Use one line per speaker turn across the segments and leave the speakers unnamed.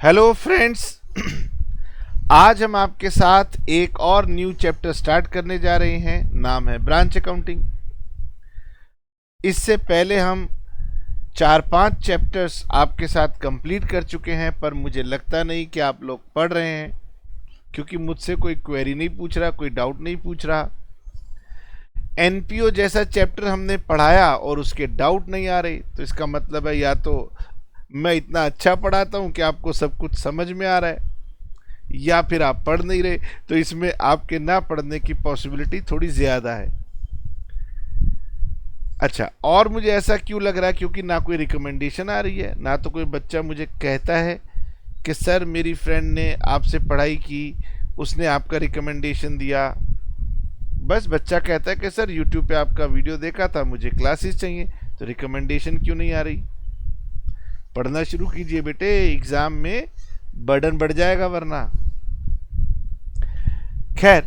Hello friends. आज हम आपके साथ एक और न्यू चैप्टर स्टार्ट करने जा रहे हैं। नाम है ब्रांच अकाउंटिंग। इससे पहले हम 4-5 चैप्टर्स आपके साथ कंप्लीट कर चुके हैं, पर मुझे लगता नहीं कि आप लोग पढ़ रहे हैं, क्योंकि मुझसे कोई क्वेरी नहीं पूछ रहा, कोई डाउट नहीं पूछ रहा। एनपीओ जैसा चैप्टर हमने पढ़ाया और उसके डाउट नहीं आ रहे, तो इसका मतलब है या तो मैं इतना अच्छा पढ़ाता हूं कि आपको सब कुछ समझ में आ रहा है, या फिर आप पढ़ नहीं रहे। तो इसमें आपके ना पढ़ने की पॉसिबिलिटी थोड़ी ज़्यादा है। अच्छा, और मुझे ऐसा क्यों लग रहा है? क्योंकि ना कोई रिकमेंडेशन आ रही है, ना तो कोई बच्चा मुझे कहता है कि सर मेरी फ्रेंड ने आपसे पढ़ाई की, उसने आपका रिकमेंडेशन दिया। बस बच्चा कहता है कि सर यूट्यूब पे आपका वीडियो देखा था, मुझे क्लासेस चाहिए। तो रिकमेंडेशन क्यों नहीं आ रही? पढ़ना शुरू कीजिए बेटे, एग्जाम में बर्डन बढ़ जाएगा वरना। खैर,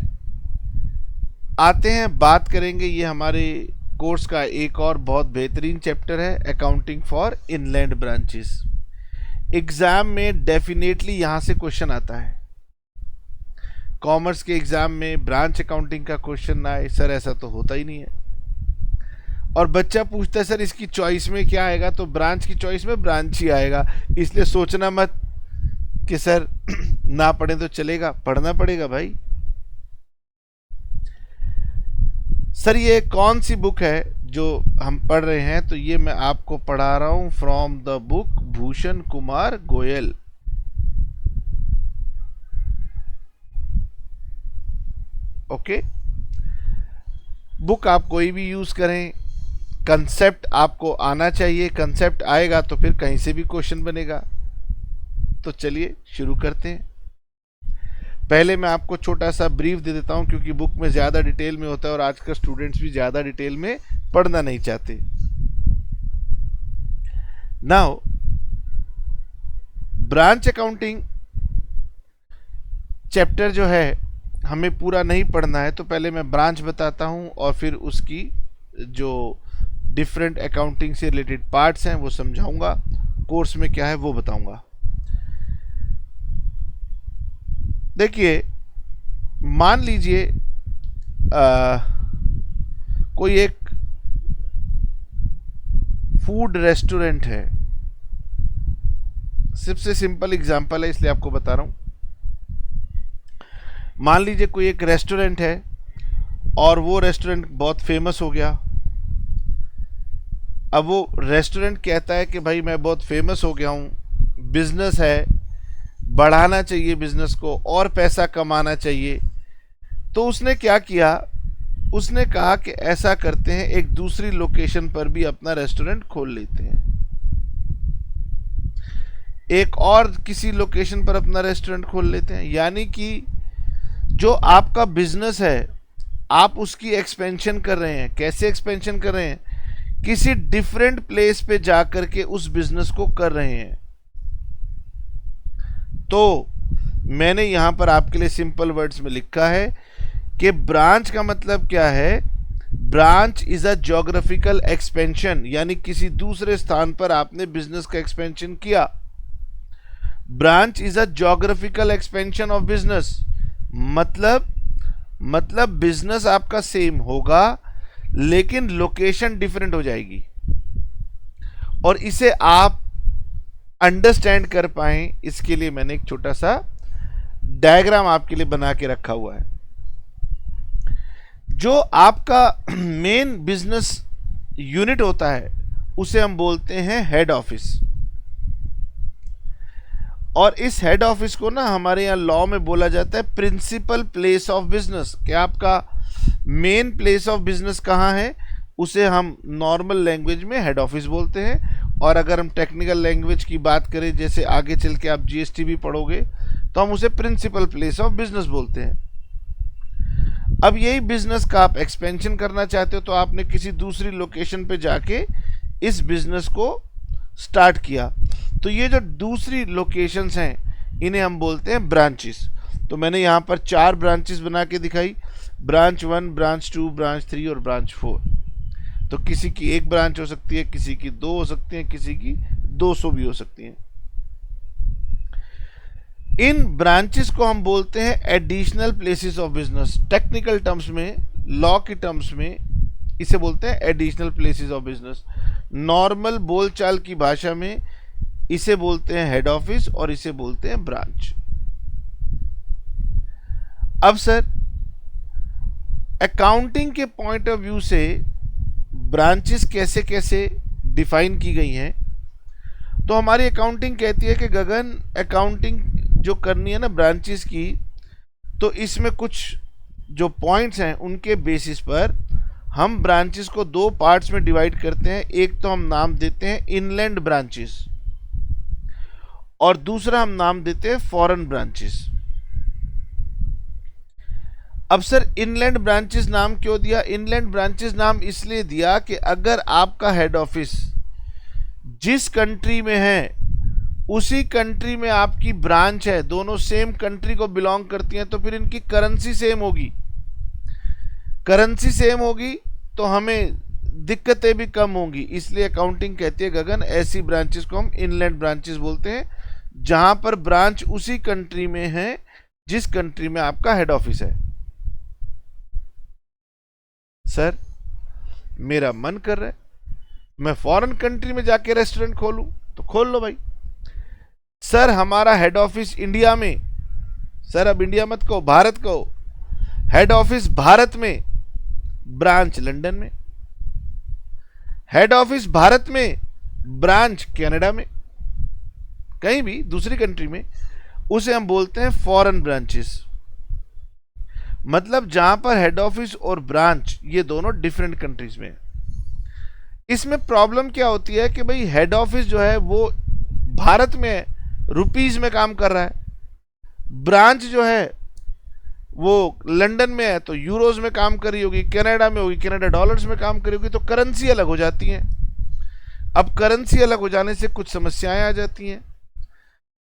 आते हैं, बात करेंगे। ये हमारे कोर्स का एक और बहुत बेहतरीन चैप्टर है, accounting for inland branches. Exam में डेफिनेटली यहां से क्वेश्चन आता है। कॉमर्स के एग्जाम में ब्रांच अकाउंटिंग का क्वेश्चन ना आए, सर ऐसा तो होता ही नहीं है। और बच्चा पूछता है सर इसकी चॉइस में क्या आएगा? तो ब्रांच की चॉइस में ब्रांच ही आएगा। इसलिए सोचना मत कि सर ना पढ़े तो चलेगा, पढ़ना पड़ेगा भाई। सर ये कौन सी बुक है जो हम पढ़ रहे हैं? तो ये मैं आपको पढ़ा रहा हूं from the book Bhushan Kumar Goyal. Okay, book आप कोई भी यूज करें, कंसेप्ट आपको आना चाहिए। कंसेप्ट आएगा तो फिर कहीं से भी क्वेश्चन बनेगा। तो चलिए शुरू करते हैं। पहले मैं आपको छोटा सा ब्रीफ दे देता हूं, क्योंकि बुक में ज़्यादा डिटेल में होता है और आजकल स्टूडेंट्स भी ज़्यादा डिटेल में पढ़ना नहीं चाहते। नाउ, ब्रांच अकाउंटिंग चैप्टर जो है हमें पूरा नहीं पढ़ना है, तो पहले मैं ब्रांच बताता हूं और फिर उसकी जो डिफरेंट अकाउंटिंग से रिलेटेड पार्ट्स हैं वो समझाऊंगा। कोर्स में क्या है वो बताऊंगा। देखिए, मान लीजिए कोई एक फूड रेस्टोरेंट है। सबसे सिंपल एग्जांपल है, इसलिए आपको बता रहा हूं। मान लीजिए कोई एक रेस्टोरेंट है और वो रेस्टोरेंट बहुत फेमस हो गया। अब वो रेस्टोरेंट कहता है कि भाई मैं बहुत फेमस हो गया हूँ, बिजनेस है, बढ़ाना चाहिए बिजनेस को और पैसा कमाना चाहिए। तो उसने क्या किया? उसने कहा कि ऐसा करते हैं, एक दूसरी लोकेशन पर भी अपना रेस्टोरेंट खोल लेते हैं। एक और किसी लोकेशन पर अपना रेस्टोरेंट खोल लेते हैं। यानी कि जो आपका बिजनेस है, आप उसकी एक्सपेंशन कर रहे हैं। कैसे एक्सपेंशन कर रहे हैं? किसी डिफरेंट प्लेस पे जाकर के उस बिजनेस को कर रहे हैं। तो मैंने यहां पर आपके लिए सिंपल वर्ड्स में लिखा है कि ब्रांच का मतलब क्या है? Branch is a geographical expansion, यानी किसी दूसरे स्थान पर आपने बिजनेस का एक्सपेंशन किया। Branch is a geographical expansion of business. मतलब बिजनेस आपका सेम होगा, लेकिन लोकेशन डिफरेंट हो जाएगी। और इसे आप अंडरस्टैंड कर पाए, इसके लिए मैंने एक छोटा सा डायग्राम आपके लिए बना के रखा हुआ है। जो आपका मेन बिजनेस यूनिट होता है उसे हम बोलते हैं हेड ऑफिस। और इस हेड ऑफिस को ना हमारे यहाँ लॉ में बोला जाता है प्रिंसिपल प्लेस ऑफ बिजनेस। कि आपका मेन प्लेस ऑफ बिजनेस कहाँ है, उसे हम नॉर्मल लैंग्वेज में हेड ऑफिस बोलते हैं। और अगर हम टेक्निकल लैंग्वेज की बात करें, जैसे आगे चल के आप जीएसटी भी पढ़ोगे, तो हम उसे प्रिंसिपल प्लेस ऑफ बिजनेस बोलते हैं। अब यही बिजनेस का आप एक्सपेंशन करना चाहते हो, तो आपने किसी दूसरी लोकेशन पे जाके इस बिजनेस को स्टार्ट किया। तो ये जो दूसरी लोकेशंस हैं, इन्हें हम बोलते हैं ब्रांचेस। तो मैंने यहाँ पर 4 ब्रांचेस बना के दिखाई, ब्रांच 1, ब्रांच 2, ब्रांच 3 और ब्रांच 4। तो किसी की एक ब्रांच हो सकती है, किसी की 2 हो सकती हैं, किसी की 200 भी हो सकती हैं। इन ब्रांचेस को हम बोलते हैं additional places of business. Technical terms में, लॉ की टर्म्स में इसे बोलते हैं additional places of business. Normal बोलचाल की भाषा में इसे बोलते हैं हेड ऑफिस और इसे बोलते हैं ब्रांच। अब सर, अकाउंटिंग के पॉइंट ऑफ व्यू से ब्रांचेस कैसे कैसे डिफाइन की गई हैं, तो हमारी अकाउंटिंग कहती है कि गगन, अकाउंटिंग जो करनी है ना ब्रांचेस की, तो इसमें कुछ जो पॉइंट्स हैं उनके बेसिस पर हम ब्रांचेस को दो पार्ट्स में डिवाइड करते हैं। एक तो हम नाम देते हैं इनलैंड ब्रांचेस और दूसरा हम नाम देते हैं फॉरेन ब्रांचेस। अब सर, इनलैंड ब्रांचेस नाम क्यों दिया? इनलैंड ब्रांचेस नाम इसलिए दिया कि अगर आपका हेड ऑफिस जिस कंट्री में है उसी कंट्री में आपकी ब्रांच है, दोनों सेम कंट्री को बिलोंग करती हैं, तो फिर इनकी करेंसी सेम होगी। करेंसी सेम होगी तो हमें दिक्कतें भी कम होंगी। इसलिए अकाउंटिंग कहती है गगन, ऐसी ब्रांचेस को हम इनलैंड ब्रांचेस बोलते हैं जहां पर ब्रांच उसी कंट्री में है जिस कंट्री में आपका हेड ऑफिस है। सर, मेरा मन कर रहा है मैं फॉरेन कंट्री में जाके रेस्टोरेंट खोलूं, तो खोल लो भाई। सर, हमारा हेड ऑफिस इंडिया में, सर अब इंडिया मत कहो, भारत कहो, हेड ऑफिस भारत में, ब्रांच लंदन में। हेड ऑफिस भारत में, ब्रांच कनाडा में, कहीं भी दूसरी कंट्री में, उसे हम बोलते हैं फॉरेन ब्रांचेस। मतलब जहां पर हेड ऑफिस और ब्रांच ये दोनों डिफरेंट कंट्रीज में है। इसमें प्रॉब्लम क्या होती है कि भाई हेड ऑफिस जो है वो भारत में है, रुपीज में काम कर रहा है, ब्रांच जो है वो लंदन में है तो यूरोज में काम कर रही होगी, कनाडा में होगी, कनाडा डॉलर्स में काम कर रही होगी, तो करेंसी अलग हो जाती है। अब करेंसी अलग हो जाने से कुछ समस्याएं आ जाती हैं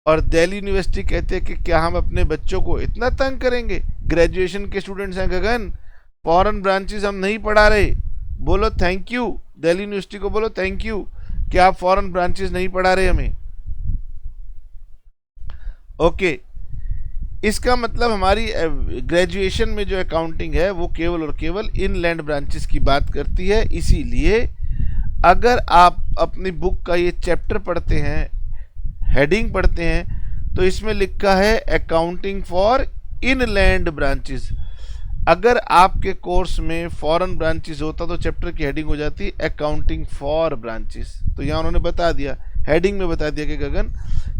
और दिल्ली यूनिवर्सिटी कहते हैं कि क्या हम अपने बच्चों को इतना तंग करेंगे? ग्रेजुएशन के स्टूडेंट्स हैं गगन, फॉरेन ब्रांचेस हम नहीं पढ़ा रहे। बोलो थैंक यू, दिल्ली यूनिवर्सिटी को बोलो थैंक यू कि आप फॉरेन ब्रांचेस नहीं पढ़ा रहे हमें। ओके, इसका मतलब हमारी ग्रेजुएशन में जो अकाउंटिंग है वो केवल और केवल इनलैंड ब्रांचेस की बात करती है। इसीलिए अगर आप अपनी बुक का ये चैप्टर पढ़ते हैं, हेडिंग पढ़ते हैं, तो इसमें लिखा है अकाउंटिंग फॉर इनलैंड ब्रांचेस। अगर आपके कोर्स में फॉरेन ब्रांचेस होता तो चैप्टर की हेडिंग हो जाती अकाउंटिंग फॉर ब्रांचेस। तो यहाँ उन्होंने बता दिया, हेडिंग में बता दिया कि गगन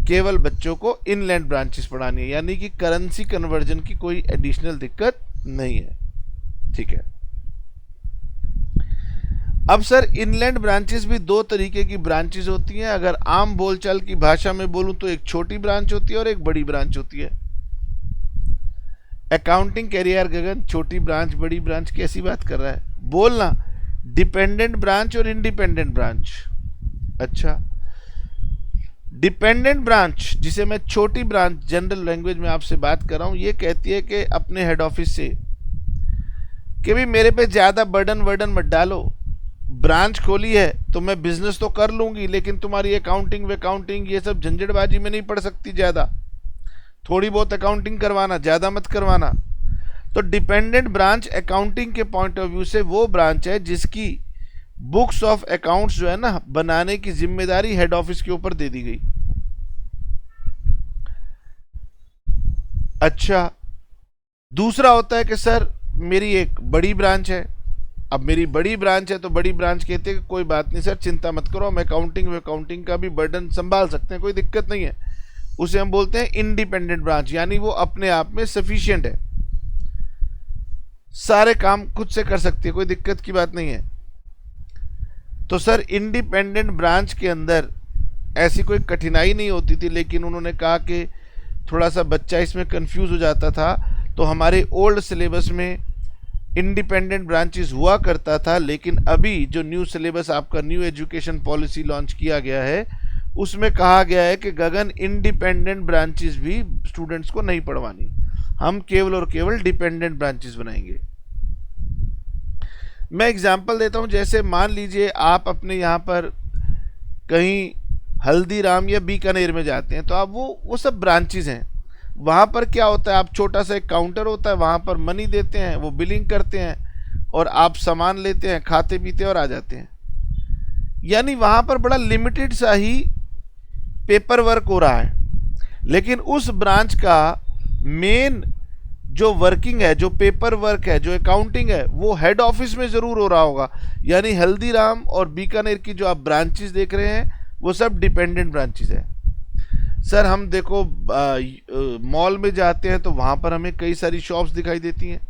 केवल बच्चों को इनलैंड ब्रांचेस पढ़ानी है, यानी कि करेंसी कन्वर्जन की कोई एडिशनल दिक्कत नहीं है। ठीक है। अब सर, इनलैंड ब्रांचेस भी दो तरीके की ब्रांचेस होती हैं। अगर आम बोलचाल की भाषा में बोलूं तो एक छोटी ब्रांच होती है और एक बड़ी ब्रांच होती है। अकाउंटिंग कैरियर गगन, छोटी ब्रांच बड़ी ब्रांच कैसी बात कर रहा है? बोलना डिपेंडेंट ब्रांच और इंडिपेंडेंट ब्रांच। अच्छा, डिपेंडेंट ब्रांच जिसे मैं छोटी ब्रांच जनरल लैंग्वेज में आपसे बात कर रहा हूं, ये कहती है कि अपने हेड ऑफिस से कि भी मेरे पे ज्यादा बर्डन मत डालो, ब्रांच खोली है तो मैं बिजनेस तो कर लूंगी, लेकिन तुम्हारी अकाउंटिंग ये सब झंझटबाजी में नहीं पड़ सकती ज्यादा, थोड़ी बहुत अकाउंटिंग करवाना, ज्यादा मत करवाना। तो डिपेंडेंट ब्रांच अकाउंटिंग के पॉइंट ऑफ व्यू से वो ब्रांच है जिसकी बुक्स ऑफ अकाउंट्स जो है ना बनाने की जिम्मेदारी हेड ऑफिस के ऊपर दे दी गई। अच्छा, दूसरा होता है कि सर मेरी एक बड़ी ब्रांच है। अब मेरी बड़ी ब्रांच है तो बड़ी ब्रांच कहते हैं कि कोई बात नहीं सर, चिंता मत करो, हम अकाउंटिंग का भी बर्डन संभाल सकते हैं, कोई दिक्कत नहीं है। उसे हम बोलते हैं इंडिपेंडेंट ब्रांच, यानी वो अपने आप में सफिशिएंट है, सारे काम खुद से कर सकती है, कोई दिक्कत की बात नहीं है। तो सर इंडिपेंडेंट ब्रांच के अंदर ऐसी कोई कठिनाई नहीं होती थी, लेकिन उन्होंने कहा कि थोड़ा सा बच्चा इसमें कंफ्यूज हो जाता था, तो हमारे ओल्ड सिलेबस में इंडिपेंडेंट ब्रांचेस हुआ करता था, लेकिन अभी जो न्यू सिलेबस आपका न्यू एजुकेशन पॉलिसी लॉन्च किया गया है उसमें कहा गया है कि गगन इंडिपेंडेंट ब्रांचेस भी स्टूडेंट्स को नहीं पढ़वानी, हम केवल और केवल डिपेंडेंट ब्रांचेस बनाएंगे। मैं एग्जांपल देता हूं, जैसे मान लीजिए आप अपने यहाँ पर कहीं हल्दीराम या बीकानेर में जाते हैं, तो आप वो सब ब्रांचेस हैं, वहाँ पर क्या होता है, आप छोटा सा एक काउंटर होता है, वहाँ पर मनी देते हैं, वो बिलिंग करते हैं और आप सामान लेते हैं, खाते पीते और आ जाते हैं। यानी वहाँ पर बड़ा लिमिटेड सा ही पेपर वर्क हो रहा है। लेकिन उस ब्रांच का मेन जो वर्किंग है, जो पेपर वर्क है, जो अकाउंटिंग है, वो हेड ऑफिस में ज़रूर हो रहा होगा। यानी हल्दीराम और बीकानेर की जो आप ब्रांचेस देख रहे हैं वो सब डिपेंडेंट ब्रांचेस है। सर हम देखो मॉल में जाते हैं तो वहाँ पर हमें कई सारी शॉप्स दिखाई देती हैं,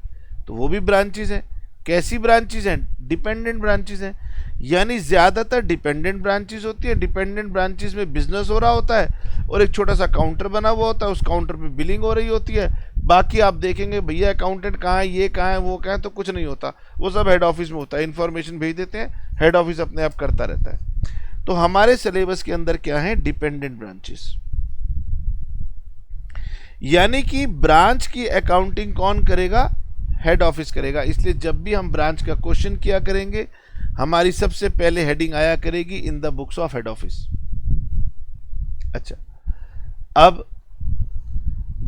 तो वो भी ब्रांचेस हैं। कैसी ब्रांचेस हैं? डिपेंडेंट ब्रांचेस हैं। यानी ज़्यादातर डिपेंडेंट ब्रांचेस होती है। डिपेंडेंट ब्रांचेस में बिजनेस हो रहा होता है और एक छोटा सा काउंटर बना हुआ होता है, उस काउंटर पे बिलिंग हो रही होती है। बाकी आप देखेंगे भैया अकाउंटेंट कहाँ है, ये कहाँ है, वो कहाँ है, तो कुछ नहीं होता, वो सब हेड ऑफिस में होता है। इन्फॉर्मेशन भेज देते हैं, हेड ऑफिस अपने आप करता रहता है। तो हमारे सिलेबस के अंदर क्या है? Dependent branches. यानी कि ब्रांच की अकाउंटिंग कौन करेगा? हेड ऑफिस करेगा। इसलिए जब भी हम ब्रांच का क्वेश्चन किया करेंगे, हमारी सबसे पहले हेडिंग आया करेगी इन the books of head office. अच्छा, अब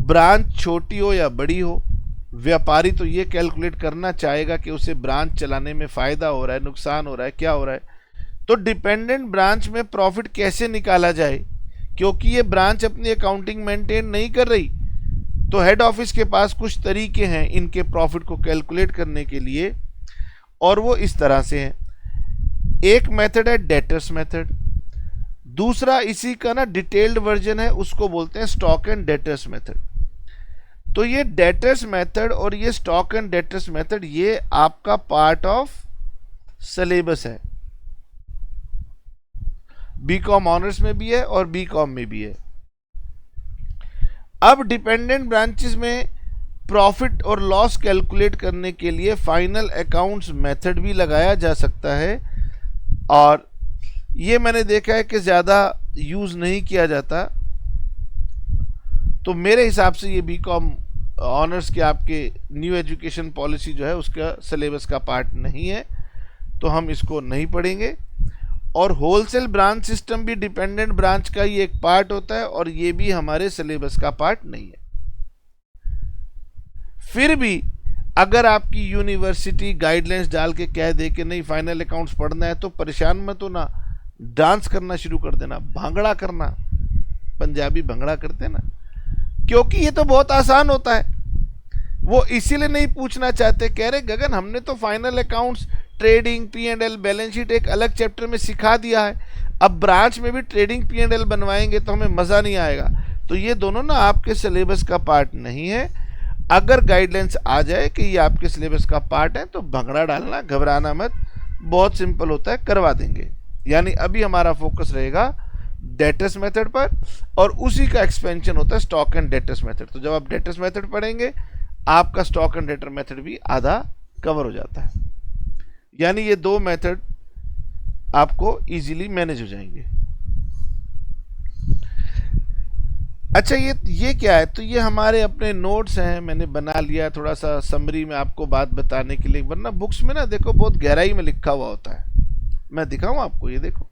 ब्रांच छोटी हो या बड़ी हो, व्यापारी तो ये कैलकुलेट करना चाहेगा कि उसे ब्रांच चलाने में फायदा हो रहा है, नुकसान हो रहा है, क्या हो रहा है। तो डिपेंडेंट ब्रांच में प्रॉफिट कैसे निकाला जाए, क्योंकि ये ब्रांच अपनी अकाउंटिंग मेंटेन नहीं कर रही, तो हेड ऑफिस के पास कुछ तरीके हैं इनके प्रॉफिट को कैलकुलेट करने के लिए, और वो इस तरह से हैं। एक मेथड है डेटर्स मेथड, दूसरा इसी का ना डिटेल्ड वर्जन है, उसको बोलते हैं स्टॉक एंड डेटर्स मेथड। तो ये डेटर्स मेथड और ये स्टॉक एंड डेटर्स मेथड ये आपका पार्ट ऑफ सिलेबस है। बीकॉम ऑनर्स में भी है और बीकॉम में भी है। अब डिपेंडेंट ब्रांचेस में प्रॉफिट और लॉस कैलकुलेट करने के लिए फाइनल अकाउंट्स मेथड भी लगाया जा सकता है, और ये मैंने देखा है कि ज़्यादा यूज़ नहीं किया जाता। तो मेरे हिसाब से ये बीकॉम ऑनर्स के आपके न्यू एजुकेशन पॉलिसी जो है उसका सिलेबस का पार्ट नहीं है, तो हम इसको नहीं पढ़ेंगे। और होलसेल ब्रांच सिस्टम भी डिपेंडेंट ब्रांच का ही एक पार्ट होता है, और ये भी हमारे सिलेबस का पार्ट नहीं है। फिर भी अगर आपकी यूनिवर्सिटी गाइडलाइंस डाल के कह दे कि नहीं फाइनल अकाउंट्स पढ़ना है, तो परेशान मत होना, डांस करना शुरू कर देना, भांगड़ा करना, पंजाबी भंगड़ा करते ना, क्योंकि ये तो बहुत आसान होता है। वो इसीलिए नहीं पूछना चाहते, कह रहे गगन हमने तो final accounts, trading, P&L, balance sheet एक अलग चैप्टर में सिखा दिया है, अब ब्रांच में भी ट्रेडिंग P&L बनवाएंगे तो हमें मज़ा नहीं आएगा। तो ये दोनों ना आपके सिलेबस का पार्ट नहीं है। अगर गाइडलाइंस आ जाए कि ये आपके सिलेबस का पार्ट है तो भंगड़ा डालना, घबराना मत, बहुत सिंपल होता है, करवा देंगे। यानी अभी हमारा फोकस रहेगा डेटर्स मेथड पर, और उसी का एक्सपेंशन होता है स्टॉक एंड डेटर्स मेथड। तो जब आप डेटर्स मेथड पढ़ेंगे, आपका स्टॉक एंड डेटर मेथड भी आधा कवर हो जाता है। यानी ये दो मेथड आपको इजीली मैनेज हो जाएंगे। अच्छा, ये क्या है? तो ये हमारे अपने नोट्स हैं, मैंने बना लिया थोड़ा सा समरी में आपको बात बताने के लिए, वरना बुक्स में ना देखो बहुत गहराई में लिखा हुआ होता है। मैं दिखाऊं आपको, ये देखो।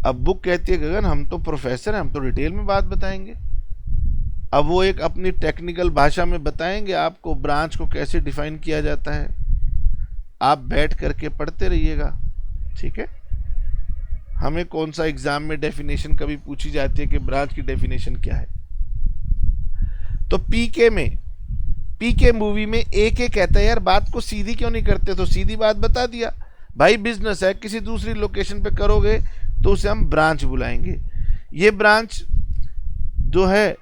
अब बुक कहती है गगन हम तो प्रोफेसर हैं, हम तो डिटेल में बात बताएंगे। अब वो एक अपनी टेक्निकल भाषा में बताएंगे आपको ब्रांच को कैसे डिफाइन किया जाता है। आप बैठ करके पढ़ते रहिएगा, ठीक है। हमें कौन सा एग्जाम में डेफिनेशन कभी पूछी जाती है कि ब्रांच की डेफिनेशन क्या है। तो पीके मूवी में एक कहता है यार बात को सीधी क्यों नहीं करते, तो सीधी बात बता दिया, भाई बिजनेस है, किसी दूसरी लोकेशन पे करोगे तो उसे हम ब्रांच बुलाएंगे। ये ब्रांच जो है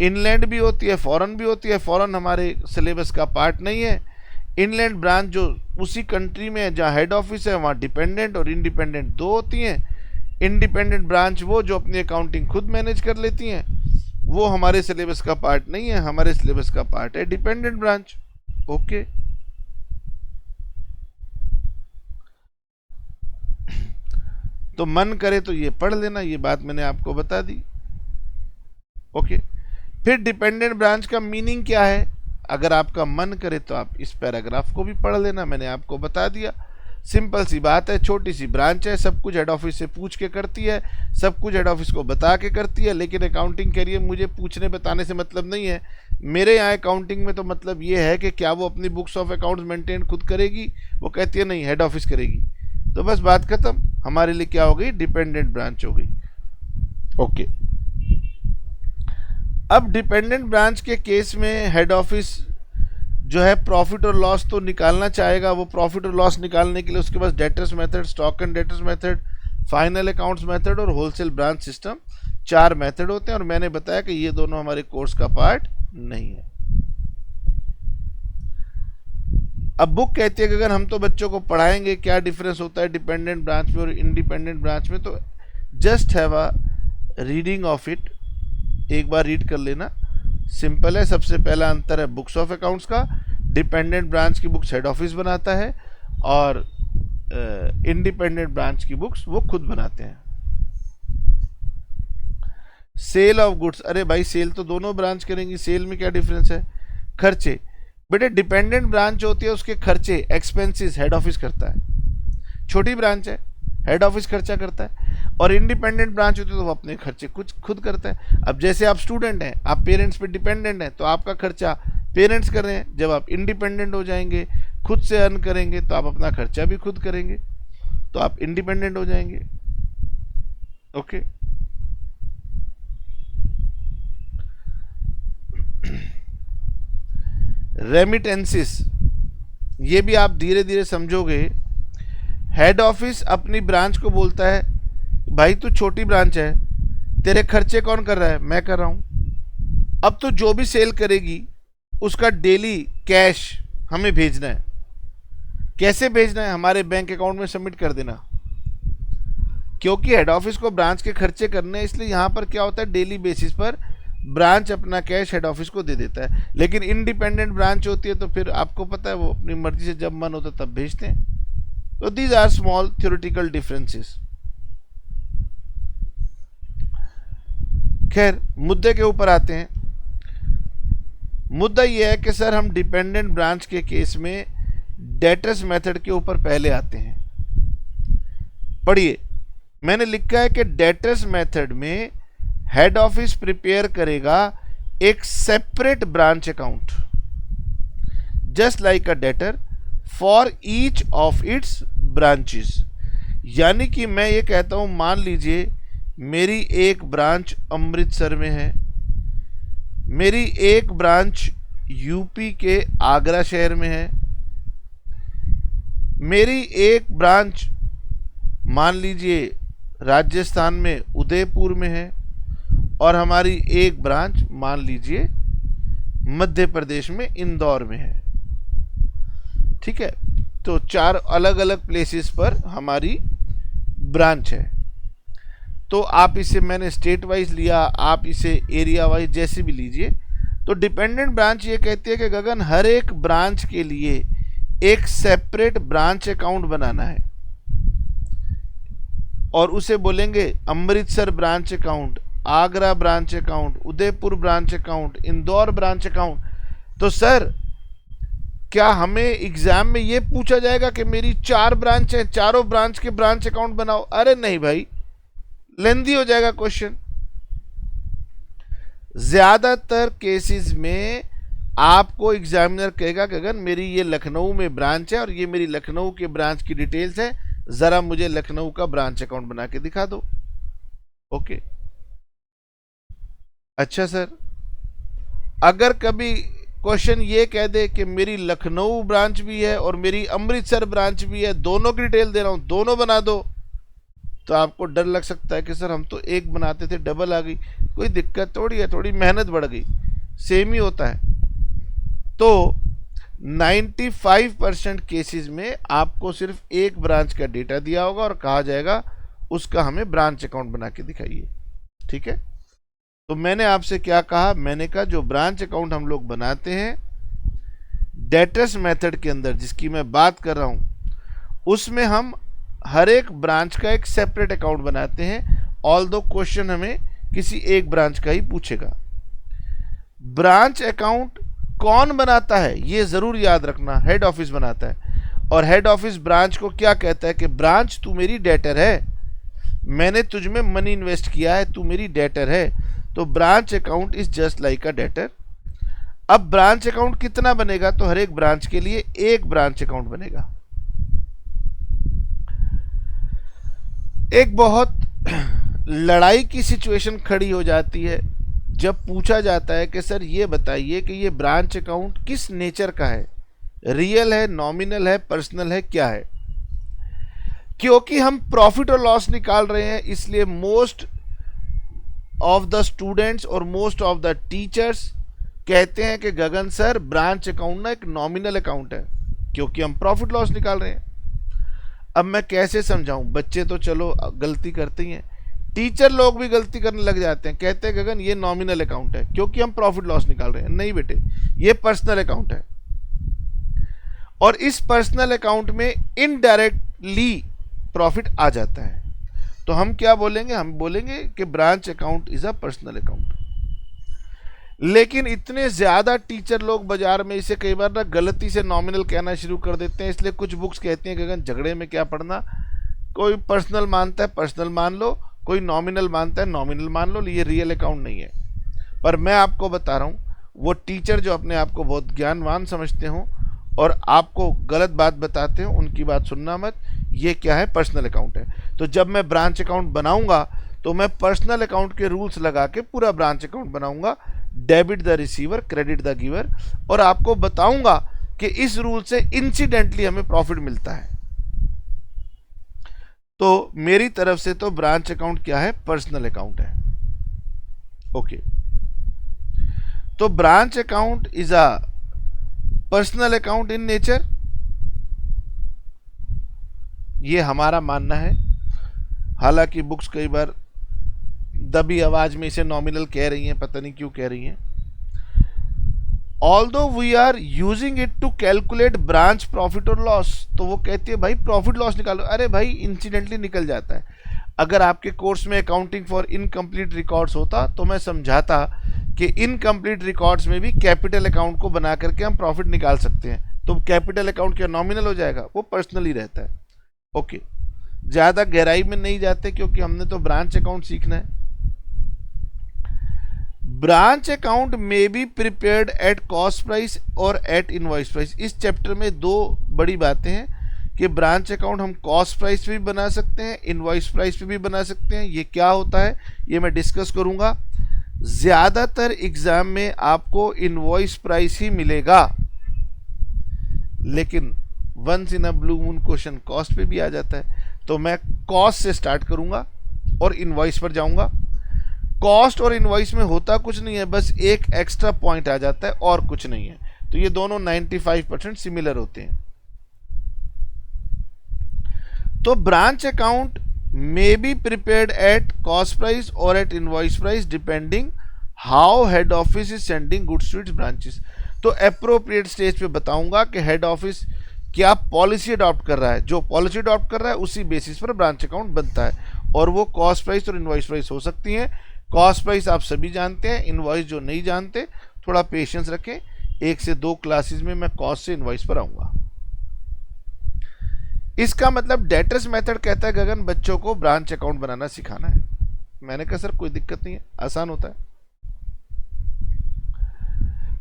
इनलैंड भी होती है, फॉरेन भी होती है। फॉरेन हमारे सिलेबस का पार्ट नहीं है। इनलैंड ब्रांच जो उसी कंट्री में है जहाँ हेड ऑफिस है, वहाँ डिपेंडेंट और इंडिपेंडेंट दो होती हैं। इंडिपेंडेंट ब्रांच वो जो अपनी अकाउंटिंग खुद मैनेज कर लेती हैं, वो हमारे सिलेबस का पार्ट नहीं है। हमारे सिलेबस का पार्ट है डिपेंडेंट ब्रांच। ओके, तो मन करे तो ये पढ़ लेना, ये बात मैंने आपको बता दी। ओके, फिर डिपेंडेंट ब्रांच का मीनिंग क्या है, अगर आपका मन करे तो आप इस पैराग्राफ को भी पढ़ लेना, मैंने आपको बता दिया। सिंपल सी बात है, छोटी सी ब्रांच है, सब कुछ हेड ऑफिस से पूछ के करती है, सब कुछ हेड ऑफिस को बता के करती है। लेकिन अकाउंटिंग कैरियर मुझे पूछने बताने से मतलब नहीं है। मेरे यहाँ अकाउंटिंग में तो मतलब ये है कि क्या वो अपनी बुक्स ऑफ अकाउंट्स मेंटेन खुद करेगी, वो कहती है नहीं हेड ऑफिस करेगी, तो बस बात खत्म। हमारे लिए क्या हो गई, डिपेंडेंट ब्रांच हो गई। ओके, अब डिपेंडेंट ब्रांच के केस में हेड ऑफिस जो है प्रॉफिट और लॉस तो निकालना चाहेगा। वो प्रॉफिट और लॉस निकालने के लिए उसके पास debtors method, stock and debtors method, final accounts method और होलसेल ब्रांच सिस्टम, 4 मेथड होते हैं। और मैंने बताया कि ये दोनों हमारे कोर्स का पार्ट नहीं है। अब बुक कहती है कि अगर हम तो बच्चों को पढ़ाएंगे क्या डिफरेंस होता है डिपेंडेंट ब्रांच में और इंडिपेंडेंट ब्रांच में, तो just have a reading of it, एक बार रीड कर लेना, सिंपल है। सबसे पहला अंतर है बुक्स ऑफ अकाउंट्स का। डिपेंडेंट ब्रांच की बुक्स हेड ऑफिस बनाता है और इंडिपेंडेंट ब्रांच की बुक्स वो खुद बनाते हैं। सेल ऑफ गुड्स, अरे भाई सेल तो दोनों ब्रांच करेंगी, सेल में क्या डिफरेंस है। खर्चे, बेटे डिपेंडेंट ब्रांच होती है उसके खर्चे एक्सपेंसेस हेड ऑफिस करता है, छोटी ब्रांच है हेड ऑफिस खर्चा करता है। और इंडिपेंडेंट ब्रांच होती है तो वो अपने खर्चे कुछ खुद करता है। अब जैसे आप स्टूडेंट हैं, आप पेरेंट्स पे डिपेंडेंट हैं, तो आपका खर्चा पेरेंट्स कर रहे हैं। जब आप इंडिपेंडेंट हो जाएंगे, खुद से अर्न करेंगे, तो आप अपना खर्चा भी खुद करेंगे, तो आप इंडिपेंडेंट हो जाएंगे। ओके, रेमिटेंसिस, ये भी आप धीरे धीरे समझोगे। हेड ऑफिस अपनी ब्रांच को बोलता है भाई तू छोटी ब्रांच है, तेरे खर्चे कौन कर रहा है, मैं कर रहा हूं। अब तो जो भी सेल करेगी उसका डेली कैश हमें भेजना है। कैसे भेजना है, हमारे बैंक अकाउंट में सबमिट कर देना। क्योंकि हेड ऑफिस को ब्रांच के खर्चे करने हैं, इसलिए यहां पर क्या होता है, डेली बेसिस पर ब्रांच अपना कैश हेड ऑफिस को दे देता है। लेकिन इंडिपेंडेंट ब्रांच होती है तो फिर आपको पता है वो अपनी मर्जी से जब मन होता तब भेजते हैं। तो these are small theoretical differences. खैर मुद्दे के ऊपर आते हैं। मुद्दा यह है कि सर हम डिपेंडेंट ब्रांच के केस में डेटर्स मेथड के ऊपर पहले आते हैं। पढ़िए, मैंने लिखा है कि डेटर्स मेथड में हेड ऑफिस प्रिपेयर करेगा एक separate branch account just like a debtor for each of its branches. यानी कि मैं ये कहता हूं, मान लीजिए मेरी एक ब्रांच अमृतसर में है, मेरी एक ब्रांच यूपी के आगरा शहर में है, मेरी एक ब्रांच मान लीजिए राजस्थान में उदयपुर में है, और हमारी एक ब्रांच मान लीजिए मध्य प्रदेश में इंदौर में है। ठीक है, तो 4 अलग अलग प्लेसेस पर हमारी ब्रांच है। तो आप इसे, मैंने स्टेट वाइज लिया, आप इसे एरिया वाइज जैसे भी लीजिए। तो डिपेंडेंट ब्रांच ये कहती है कि गगन हर एक ब्रांच के लिए एक सेपरेट ब्रांच अकाउंट बनाना है, और उसे बोलेंगे Amritsar branch account, Agra branch account, Udaipur branch account, Indore branch account. तो सर क्या हमें एग्जाम में ये पूछा जाएगा कि मेरी 4 ब्रांच है, चारों ब्रांच के ब्रांच अकाउंट बनाओ? अरे नहीं भाई, लेंदी हो जाएगा क्वेश्चन। ज्यादातर केसेस में आपको एग्जामिनर कहेगा कि अगर मेरी ये लखनऊ में ब्रांच है और ये मेरी लखनऊ के ब्रांच की डिटेल्स है, जरा मुझे लखनऊ का ब्रांच अकाउंट बना के दिखा दो। ओके, अच्छा सर, अगर कभी क्वेश्चन ये कह दे कि मेरी लखनऊ ब्रांच भी है और मेरी अमृतसर ब्रांच भी है, दोनों की डिटेल दे रहा हूं, दोनों बना दो, तो आपको डर लग सकता है कि सर हम तो एक बनाते थे, डबल आ गई। कोई दिक्कत थोड़ी है, थोड़ी मेहनत बढ़ गई, सेम ही होता है। तो 95% केसेस में आपको सिर्फ एक ब्रांच का डेटा दिया होगा और कहा जाएगा उसका हमें ब्रांच अकाउंट बना के दिखाइए। ठीक है, तो मैंने आपसे क्या कहा, मैंने कहा जो ब्रांच अकाउंट हम लोग बनाते हैं डेटर्स मेथड के अंदर जिसकी मैं बात कर रहा हूं, उसमें हम हर एक ब्रांच का एक सेपरेट अकाउंट बनाते हैं। ऑल्दो क्वेश्चन हमें किसी एक ब्रांच का ही पूछेगा। ब्रांच अकाउंट कौन बनाता है ये जरूर याद रखना, हेड ऑफिस बनाता है। और हेड ऑफिस ब्रांच को क्या कहता है कि ब्रांच तू मेरी डेटर है, मैंने तुझ में मनी इन्वेस्ट किया है, तू मेरी डेटर है, तो branch account is just like a debtor. अब ब्रांच अकाउंट कितना बनेगा, तो हर एक ब्रांच के लिए एक ब्रांच अकाउंट बनेगा। एक बहुत लड़ाई की सिचुएशन खड़ी हो जाती है जब पूछा जाता है कि सर ये बताइए कि ये ब्रांच अकाउंट किस नेचर का है, रियल है, नॉमिनल है, पर्सनल है, क्या है। क्योंकि हम प्रॉफिट और लॉस निकाल रहे हैं, इसलिए मोस्ट ऑफ द स्टूडेंट्स और मोस्ट ऑफ द टीचर्स कहते हैं कि गगन सर ब्रांच अकाउंट ना एक नॉमिनल अकाउंट है, क्योंकि हम प्रॉफिट लॉस निकाल रहे हैं। अब मैं कैसे समझाऊं, बच्चे तो चलो गलती करते ही हैं, टीचर लोग भी गलती करने लग जाते हैं, कहते हैं गगन ये नॉमिनल अकाउंट है क्योंकि हम प्रॉफिट लॉस निकाल रहे हैं। नहीं बेटे, ये पर्सनल अकाउंट है, और इस पर्सनल अकाउंट में इनडायरेक्टली प्रॉफिट आ जाता है। तो हम क्या बोलेंगे, हम बोलेंगे कि branch account is a personal account. लेकिन इतने ज्यादा टीचर लोग बाजार में इसे कई बार ना गलती से नॉमिनल कहना शुरू कर देते हैं, इसलिए कुछ बुक्स कहती हैं गगन झगड़े में क्या पढ़ना, कोई पर्सनल मानता है पर्सनल मान लो, कोई नॉमिनल मानता है नॉमिनल मान लो, ये रियल अकाउंट नहीं है। पर मैं आपको बता रहा हूँ, वो टीचर जो अपने आप को बहुत ज्ञानवान समझते हो और आपको गलत बात बताते हो, उनकी बात सुनना मत। ये क्या है, पर्सनल अकाउंट है। तो जब मैं ब्रांच अकाउंट बनाऊंगा तो मैं पर्सनल अकाउंट के रूल्स लगा के पूरा ब्रांच अकाउंट बनाऊंगा, debit the receiver credit the giver, और आपको बताऊंगा कि इस रूल से इंसिडेंटली हमें प्रॉफिट मिलता है। तो मेरी तरफ से तो ब्रांच अकाउंट क्या है, पर्सनल अकाउंट है। ओके, तो branch account is a personal account in nature, ये हमारा मानना है। हालांकि बुक्स कई बार दबी आवाज में इसे नॉमिनल कह रही हैं, पता नहीं क्यों कह रही हैं। Although we are using it to calculate branch profit और लॉस, तो वो कहती है भाई प्रॉफिट लॉस निकालो। अरे भाई इंसिडेंटली निकल जाता है। अगर आपके कोर्स में अकाउंटिंग फॉर इनकम्प्लीट रिकॉर्ड्स होता तो मैं समझाता कि इनकम्प्लीट रिकॉर्ड्स में भी कैपिटल अकाउंट को बना करके हम प्रॉफिट निकाल सकते हैं। तो कैपिटल अकाउंट क्या नॉमिनल हो जाएगा, वो पर्सनल ही रहता है। ओके, ज़्यादा गहराई में नहीं जाते क्योंकि हमने तो ब्रांच अकाउंट सीखना है। ब्रांच अकाउंट में B prepared at cost price और एट इनवॉइस प्राइस। इस चैप्टर में दो बड़ी बातें हैं कि ब्रांच अकाउंट हम कॉस्ट प्राइस पे भी बना सकते हैं, इनवॉइस प्राइस पे भी बना सकते हैं। ये क्या होता है ये मैं डिस्कस करूंगा। ज़्यादातर एग्जाम में आपको इनवॉइस प्राइस ही मिलेगा, लेकिन once in a blue moon question cost पे भी आ जाता है। तो मैं कॉस्ट से स्टार्ट करूंगा और इनवॉइस पर जाऊंगा। कॉस्ट और इनवॉइस में होता कुछ नहीं है, बस एक एक्स्ट्रा पॉइंट आ जाता है और कुछ नहीं है। तो ये दोनों 95% सिमिलर होते हैं। तो branch account may be prepared at cost price और at invoice price depending how head office is sending goods to its branches. तो अप्रोप्रिएट स्टेज पे बताऊंगा कि हेड ऑफिस क्या पॉलिसी अडॉप्ट कर रहा है, जो पॉलिसी अडॉप्ट कर रहा है उसी बेसिस पर ब्रांच अकाउंट बनता है। और वो कॉस्ट प्राइस और इनवॉइस प्राइस हो सकती हैं। कॉस्ट प्राइस आप सभी जानते हैं, इनवॉइस जो नहीं जानते थोड़ा पेशेंस रखें, 1 से 2 क्लासेस में मैं कॉस्ट से इनवॉइस पर आऊंगा। इसका मतलब डेटर्स मेथड कहता है गगन बच्चों को ब्रांच अकाउंट बनाना सिखाना है। मैंने कहा सर कोई दिक्कत नहीं है, आसान होता है।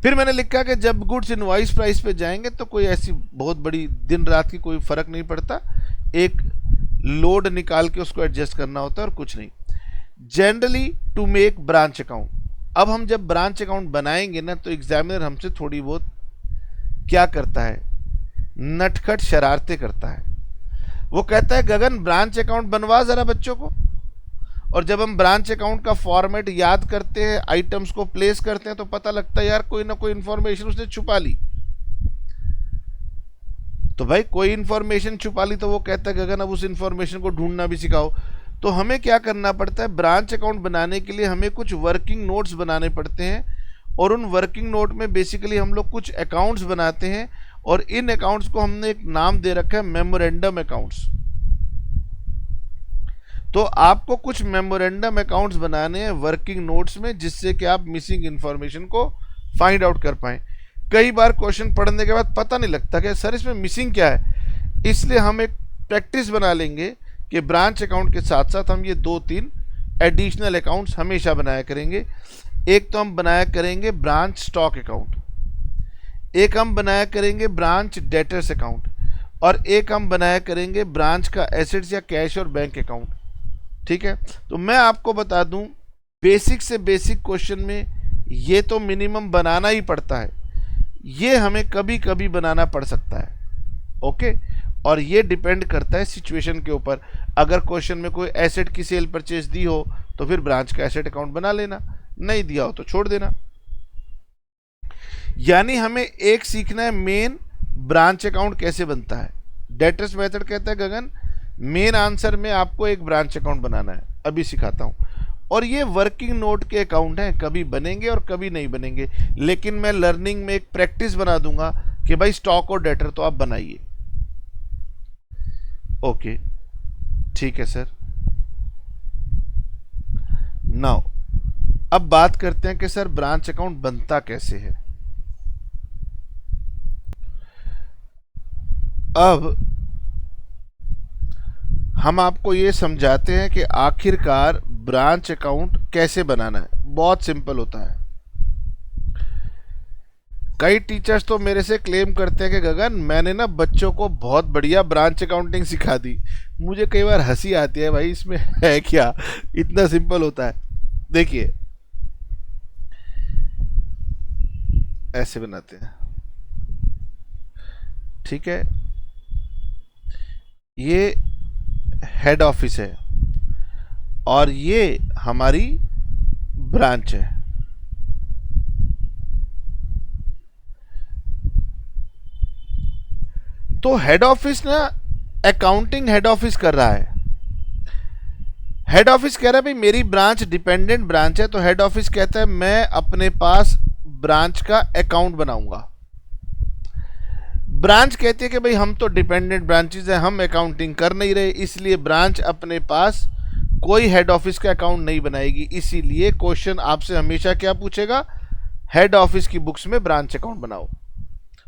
फिर मैंने लिखा कि जब गुड्स इनवॉइस प्राइस पे जाएंगे तो कोई ऐसी बहुत बड़ी दिन रात की कोई फर्क नहीं पड़ता, एक लोड निकाल के उसको एडजस्ट करना होता है और कुछ नहीं। Generally to make branch account, अब हम जब ब्रांच अकाउंट बनाएंगे ना तो एग्जामिनर हमसे थोड़ी बहुत क्या करता है, नटखट शरारतें करता है। वो कहता है गगन ब्रांच अकाउंट बनवा जरा बच्चों को, और जब हम ब्रांच अकाउंट का फॉर्मेट याद करते हैं, आइटम्स को प्लेस करते हैं, तो पता लगता है यार कोई ना कोई इंफॉर्मेशन उसने छुपा ली। तो भाई कोई इंफॉर्मेशन छुपा ली तो वो कहता है गगन अब उस इंफॉर्मेशन को ढूंढना भी सिखाओ। तो हमें क्या करना पड़ता है, ब्रांच अकाउंट बनाने के लिए हमें कुछ वर्किंग नोट्स बनाने पड़ते हैं, और उन वर्किंग नोट में बेसिकली हम लोग कुछ अकाउंट्स बनाते हैं, और इन अकाउंट्स को हमने एक नाम दे रखा है मेमोरेंडम अकाउंट्स। तो आपको कुछ मेमोरेंडम अकाउंट्स बनाने हैं वर्किंग नोट्स में, जिससे कि आप मिसिंग इंफॉर्मेशन को फाइंड आउट कर पाएं। कई बार क्वेश्चन पढ़ने के बाद पता नहीं लगता कि सर इसमें मिसिंग क्या है, इसलिए हम एक प्रैक्टिस बना लेंगे कि ब्रांच अकाउंट के साथ साथ हम ये 2-3 एडिशनल अकाउंट्स हमेशा बनाया करेंगे। एक तो हम बनाया करेंगे ब्रांच स्टॉक अकाउंट, एक हम बनाया करेंगे ब्रांच डेटर्स अकाउंट, और एक हम बनाया करेंगे ब्रांच का एसेट्स या कैश और बैंक अकाउंट। ठीक है, तो मैं आपको बता दूं, बेसिक से बेसिक क्वेश्चन में ये तो मिनिमम बनाना ही पड़ता है, ये हमें कभी कभी बनाना पड़ सकता है। ओके, और ये डिपेंड करता है सिचुएशन के ऊपर। अगर क्वेश्चन में कोई एसेट की सेल परचेज दी हो तो फिर ब्रांच का एसेट अकाउंट बना लेना, नहीं दिया हो तो छोड़ देना। यानी हमें एक सीखना है मेन, ब्रांच अकाउंट कैसे बनता है। डेटर्स मेथड कहता है गगन, मेन आंसर में आपको एक ब्रांच अकाउंट बनाना है, अभी सिखाता हूं। और ये वर्किंग नोट के अकाउंट हैं, कभी बनेंगे और कभी नहीं बनेंगे, लेकिन मैं लर्निंग में एक प्रैक्टिस बना दूंगा कि भाई स्टॉक और डेटर तो आप बनाइए। ओके, ठीक है सर। नाउ अब बात करते हैं कि सर ब्रांच अकाउंट बनता कैसे है। अब हम आपको ये समझाते हैं कि आखिरकार ब्रांच अकाउंट कैसे बनाना है। बहुत सिंपल होता है। कई टीचर्स तो मेरे से क्लेम करते हैं कि गगन मैंने ना बच्चों को बहुत बढ़िया ब्रांच अकाउंटिंग सिखा दी। मुझे कई बार हंसी आती है, भाई इसमें है क्या, इतना सिंपल होता है। देखिए ऐसे बनाते हैं, ठीक है, ये हेड ऑफिस है और ये हमारी ब्रांच है। तो हेड ऑफिस ना अकाउंटिंग हेड ऑफिस कर रहा है। हेड ऑफिस कह रहा है भाई मेरी ब्रांच डिपेंडेंट ब्रांच है, तो हेड ऑफिस कहता है मैं अपने पास ब्रांच का अकाउंट बनाऊंगा। ब्रांच कहती है कि भाई हम तो डिपेंडेंट ब्रांचेस हैं, हम अकाउंटिंग कर नहीं रहे, इसलिए ब्रांच अपने पास कोई हेड ऑफिस का अकाउंट नहीं बनाएगी। इसीलिए क्वेश्चन आपसे हमेशा क्या पूछेगा, हेड ऑफिस की बुक्स में ब्रांच अकाउंट बनाओ।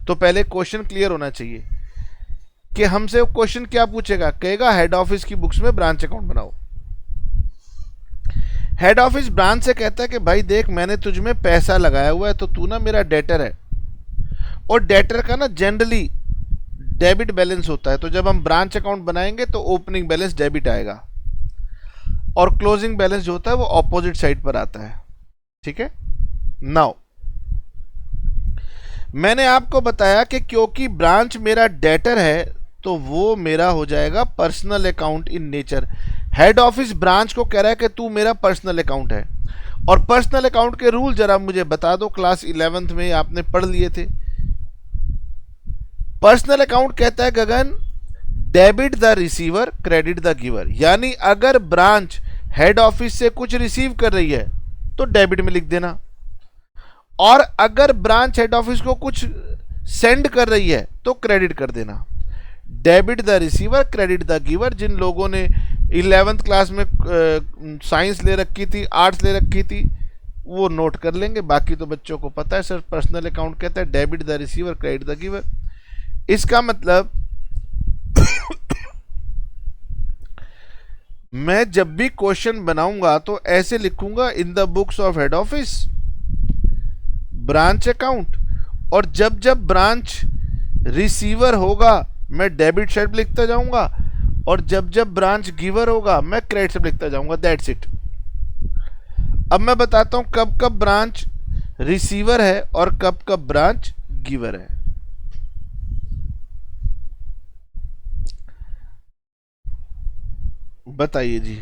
तो पहले क्वेश्चन क्लियर होना चाहिए कि हमसे क्वेश्चन क्या पूछेगा, कहेगा हेड ऑफिस की बुक्स में ब्रांच अकाउंट बनाओ। हेड ऑफिस ब्रांच से कहता है कि भाई देख मैंने तुझ में पैसा लगाया हुआ है, तो तू ना मेरा डेटर है, और डेटर का ना जनरली डेबिट बैलेंस होता है। तो जब हम ब्रांच अकाउंट बनाएंगे तो ओपनिंग बैलेंस डेबिट आएगा और क्लोजिंग बैलेंस जो होता है वो ऑपोजिट साइड पर आता है। ठीक है, नाउ मैंने आपको बताया कि क्योंकि ब्रांच मेरा डेटर है तो वो मेरा हो जाएगा personal account in nature. Head office branch को कह रहा है कि तू मेरा पर्सनल अकाउंट है। और पर्सनल अकाउंट के रूल जरा मुझे बता दो, क्लास 11th में आपने पढ़ लिए थे। पर्सनल अकाउंट कहता है गगन debit the receiver credit the giver, यानी अगर ब्रांच हेड ऑफिस से कुछ रिसीव कर रही है तो डेबिट में लिख देना, और अगर ब्रांच हेड ऑफिस को कुछ सेंड कर रही है तो क्रेडिट कर देना। Debit the receiver credit the giver, जिन लोगों ने 11th क्लास में साइंस ले रखी थी, आर्ट्स ले रखी थी, वो नोट कर लेंगे, बाकी तो बच्चों को पता है। सर पर्सनल अकाउंट कहता है debit the receiver credit the giver. इसका मतलब मैं जब भी क्वेश्चन बनाऊंगा तो ऐसे लिखूंगा इन the books of head office branch account, और जब जब ब्रांच रिसीवर होगा मैं डेबिट साइड लिखता जाऊंगा, और जब जब ब्रांच गिवर होगा मैं क्रेडिट साइड लिखता जाऊंगा। That's it. अब मैं बताता हूं कब कब ब्रांच रिसीवर है और कब कब ब्रांच गिवर है। बताइए जी,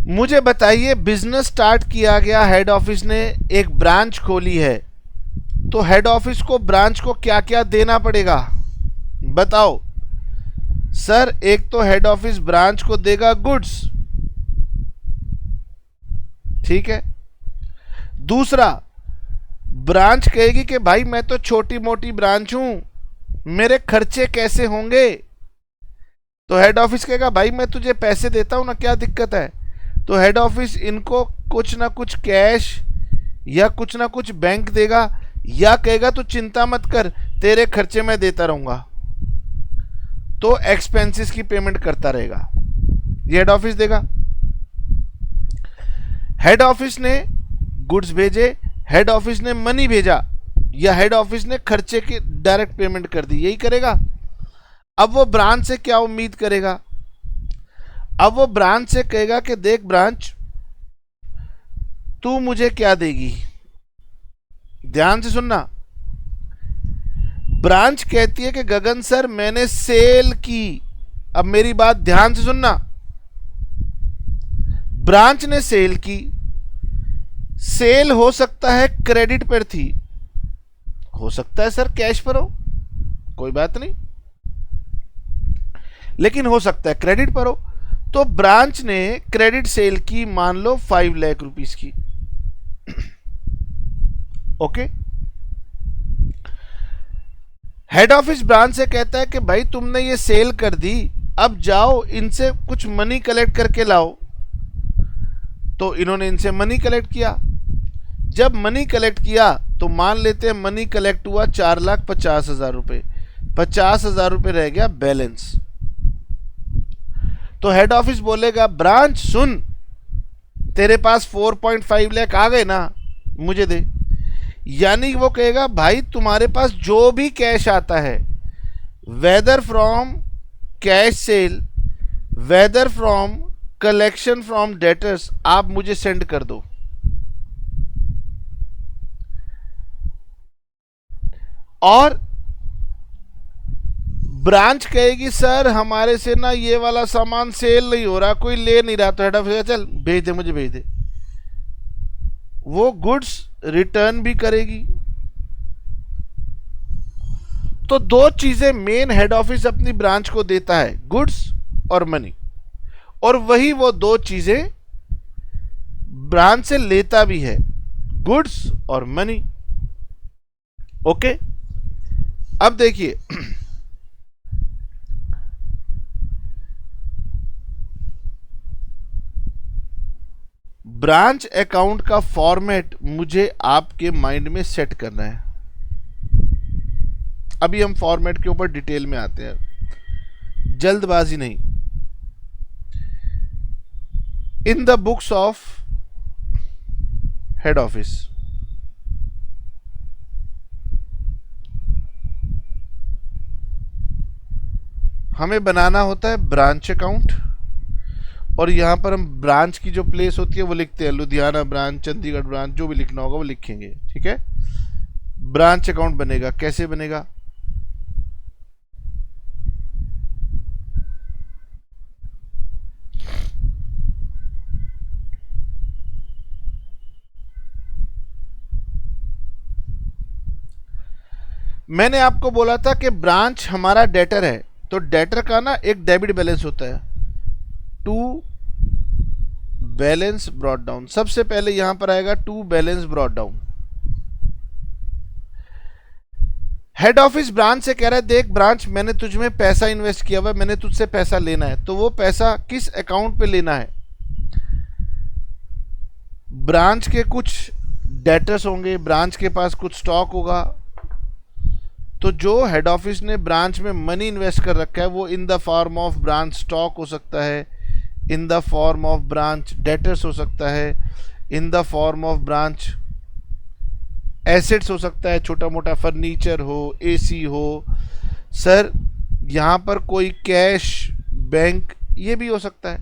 मुझे बताइए, बिजनेस स्टार्ट किया गया, हेड ऑफिस ने एक ब्रांच खोली है, तो हेड ऑफिस को ब्रांच को क्या क्या देना पड़ेगा बताओ। सर एक तो हेड ऑफिस ब्रांच को देगा गुड्स, ठीक है। दूसरा, ब्रांच कहेगी कि भाई मैं तो छोटी मोटी ब्रांच हूं, मेरे खर्चे कैसे होंगे, तो हेड ऑफिस कहेगा भाई मैं तुझे पैसे देता हूं ना, क्या दिक्कत है। तो हेड ऑफिस इनको कुछ ना कुछ कैश या कुछ ना कुछ बैंक देगा, या कहेगा तो चिंता मत कर, तेरे खर्चे मैं देता रहूंगा, तो एक्सपेंसेस की पेमेंट करता रहेगा। ये हेड ऑफिस देगा। हेड ऑफिस ने गुड्स भेजे, हेड ऑफिस ने मनी भेजा, या हेड ऑफिस ने खर्चे की डायरेक्ट पेमेंट कर दी, यही करेगा। अब वो ब्रांच से क्या उम्मीद करेगा? अब वो ब्रांच से कहेगा कि देख ब्रांच, तू मुझे क्या देगी? ध्यान से सुनना। ब्रांच कहती है कि गगन सर मैंने सेल की। अब मेरी बात ध्यान से सुनना। ब्रांच ने सेल की। सेल हो सकता है क्रेडिट पर थी, हो सकता है सर कैश पर हो, कोई बात नहीं, लेकिन हो सकता है क्रेडिट पर हो। तो ब्रांच ने क्रेडिट सेल की, मान लो 5 लाख रुपीस की। ओके। हेड ऑफिस ब्रांच से कहता है कि भाई तुमने ये सेल कर दी, अब जाओ इनसे कुछ मनी कलेक्ट करके लाओ। तो इन्होंने इनसे मनी कलेक्ट किया। जब मनी कलेक्ट किया तो मान लेते हैं मनी कलेक्ट हुआ 4,50,000 रुपए, 50,000 रुपए रह गया बैलेंस। तो हेड ऑफिस बोलेगा ब्रांच सुन, तेरे पास 4.5 लाख आ गए ना, मुझे दे। यानी वो कहेगा भाई तुम्हारे पास जो भी कैश आता है, whether from cash sale, whether from collection from debtors, आप मुझे सेंड कर दो। और ब्रांच कहेगी सर हमारे से ना ये वाला सामान सेल नहीं हो रहा, कोई ले नहीं रहा। तो हेड ऑफिस चल भेज दे, मुझे भेज दे। वो गुड्स रिटर्न भी करेगी। तो दो चीजें मेन हेड ऑफिस अपनी ब्रांच को देता है, गुड्स और मनी, और वही वो दो चीजें ब्रांच से लेता भी है, गुड्स और मनी। ओके। अब देखिए ब्रांच अकाउंट का फॉर्मेट मुझे आपके माइंड में सेट करना है। अभी हम फॉर्मेट के ऊपर डिटेल में आते हैं, जल्दबाजी नहीं। इन the books of head office हमें बनाना होता है ब्रांच अकाउंट, और यहां पर हम ब्रांच की जो प्लेस होती है वो लिखते हैं, लुधियाना ब्रांच, चंडीगढ़ ब्रांच, जो भी लिखना होगा वो लिखेंगे। ठीक है। ब्रांच अकाउंट बनेगा, कैसे बनेगा? मैंने आपको बोला था कि ब्रांच हमारा डेटर है, तो डेटर का ना एक डेबिट बैलेंस होता है, टू बैलेंस ब्रॉट डाउन। सबसे पहले यहां पर आएगा to balance brought down. Head office branch से कह रहा है देख ब्रांच, मैंने तुझ में पैसा इन्वेस्ट किया हुआ है, मैंने तुझसे पैसा लेना है, तो वो पैसा किस अकाउंट पे लेना है? ब्रांच के कुछ डेटर्स होंगे, ब्रांच के पास कुछ स्टॉक होगा, तो जो हेड ऑफिस ने ब्रांच में मनी इन्वेस्ट कर रखा है वो in the form of branch stock हो सकता है, in the form of branch debtors हो सकता है, in the form of branch assets हो सकता है, छोटा मोटा फर्नीचर हो, एसी हो। सर यहां पर कोई कैश, बैंक, ये भी हो सकता है।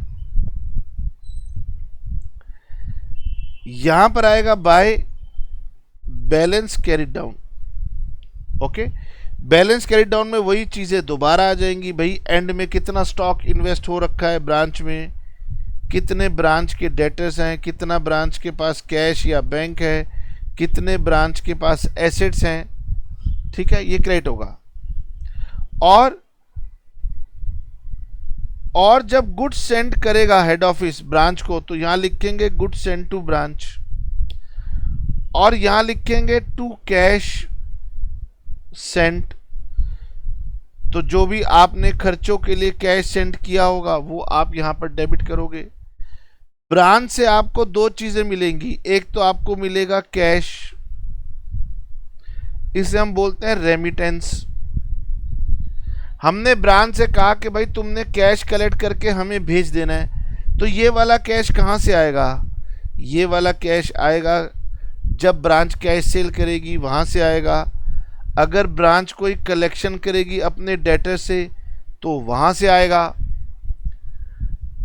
यहां पर आएगा by balance carried down. Okay. Balance carried down में वही चीजें दोबारा आ जाएंगी, भाई एंड में कितना स्टॉक इन्वेस्ट हो रखा है ब्रांच में, कितने ब्रांच के डेटर्स हैं, कितना ब्रांच के पास कैश या बैंक है, कितने ब्रांच के पास एसेट्स हैं। ठीक है, ये क्रिएट होगा। और जब गुड्स सेंड करेगा हेड ऑफिस ब्रांच को, तो यहां लिखेंगे गुड्स सेंड टू ब्रांच, और यहां लिखेंगे टू कैश सेंट। तो जो भी आपने खर्चों के लिए कैश सेंड किया होगा वो आप यहां पर डेबिट करोगे। ब्रांच से आपको दो चीजें मिलेंगी, एक तो आपको मिलेगा कैश, इसे हम बोलते हैं रेमिटेंस। हमने ब्रांच से कहा कि भाई तुमने कैश कलेक्ट करके हमें भेज देना है, तो ये वाला कैश कहाँ से आएगा? ये वाला कैश आएगा जब ब्रांच कैश सेल करेगी, वहाँ से आएगा। अगर ब्रांच कोई कलेक्शन करेगी अपने डेटर से तो वहाँ से आएगा।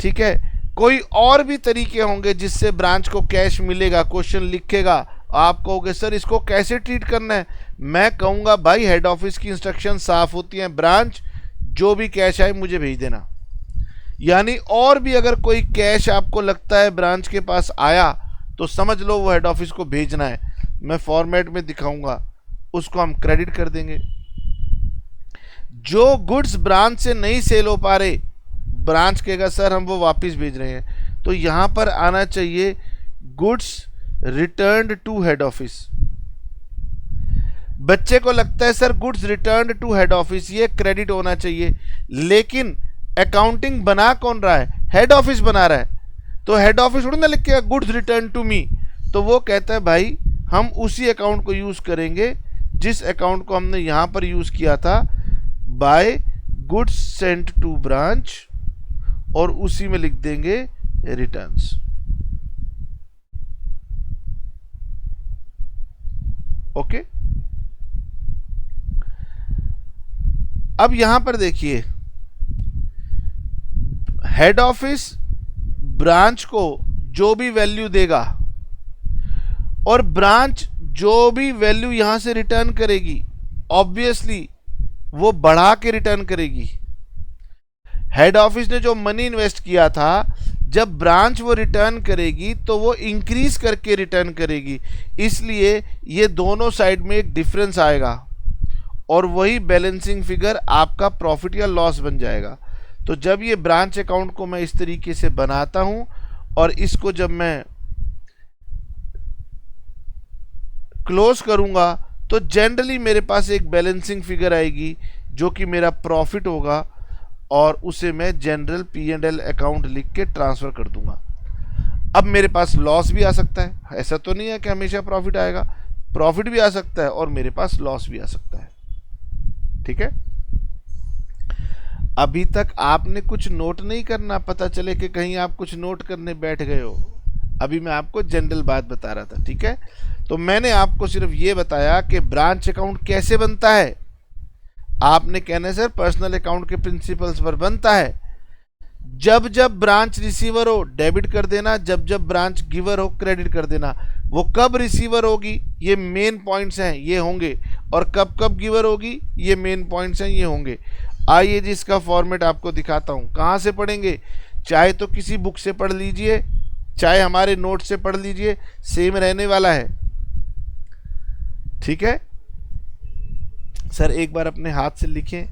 ठीक है, कोई और भी तरीके होंगे जिससे ब्रांच को कैश मिलेगा। क्वेश्चन लिखेगा, आप कहोगे सर इसको कैसे ट्रीट करना है? मैं कहूँगा भाई हेड ऑफिस की इंस्ट्रक्शन साफ होती हैं, ब्रांच जो भी कैश आए मुझे भेज देना। यानी और भी अगर कोई कैश आपको लगता है ब्रांच के पास आया तो समझ लो वो हेड ऑफिस को भेजना है। मैं फॉर्मेट में दिखाऊंगा, उसको हम क्रेडिट कर देंगे। जो गुड्स ब्रांच से नहीं सेल हो पा रहे, ब्रांच कहेगा सर हम वो वापस भेज रहे हैं, तो यहां पर आना चाहिए goods returned to head office. बच्चे को लगता है sir goods returned to head office, ये क्रेडिट होना चाहिए, लेकिन अकाउंटिंग बना कौन रहा है? हेड ऑफिस बना रहा है। तो हेड ऑफिस थोड़ी ना लिखेगा गुड्स रिटर्न टू मी, तो वो कहता है भाई हम उसी अकाउंट को यूज करेंगे जिस अकाउंट को हमने यहां पर यूज किया था, by goods sent to branch, और उसी में लिख देंगे रिटर्न्स। ओके, अब यहां पर देखिए हेड ऑफिस ब्रांच को जो भी वैल्यू देगा और ब्रांच जो भी वैल्यू यहां से रिटर्न करेगी, ऑब्वियसली वो बढ़ा के रिटर्न करेगी। हेड ऑफिस ने जो मनी इन्वेस्ट किया था, जब ब्रांच वो रिटर्न करेगी तो वो इंक्रीज करके रिटर्न करेगी, इसलिए ये दोनों साइड में एक डिफरेंस आएगा और वही बैलेंसिंग फिगर आपका प्रॉफिट या लॉस बन जाएगा। तो जब ये ब्रांच अकाउंट को मैं इस तरीके से बनाता हूं और इसको जब मैं क्लोज करूंगा तो जनरली मेरे पास एक बैलेंसिंग फिगर आएगी जो कि मेरा प्रॉफिट होगा, और उसे मैं जनरल P&L अकाउंट लिख के ट्रांसफर कर दूंगा। अब मेरे पास लॉस भी आ सकता है, ऐसा तो नहीं है कि हमेशा प्रॉफिट आएगा, प्रॉफिट भी आ सकता है और मेरे पास लॉस भी आ सकता है। ठीक है, अभी तक आपने कुछ नोट नहीं करना, पता चले कि कहीं आप कुछ नोट करने बैठ गए हो। अभी मैं आपको जनरल बात बता रहा था। ठीक है, तो मैंने आपको सिर्फ ये बताया कि ब्रांच अकाउंट कैसे बनता है। आपने कहना है सर पर्सनल अकाउंट के प्रिंसिपल्स पर बनता है। जब जब ब्रांच रिसीवर हो डेबिट कर देना, जब जब ब्रांच गिवर हो क्रेडिट कर देना। वो कब रिसीवर होगी ये मेन पॉइंट्स हैं, ये होंगे, और कब कब गिवर होगी ये मेन पॉइंट्स हैं, ये होंगे। आइए जी इसका फॉर्मेट आपको दिखाता हूँ। कहाँ से पढ़ेंगे? चाहे तो किसी बुक से पढ़ लीजिए, चाहे हमारे नोट से पढ़ लीजिए, सेम रहने वाला है। ठीक है सर, एक बार अपने हाथ से लिखें।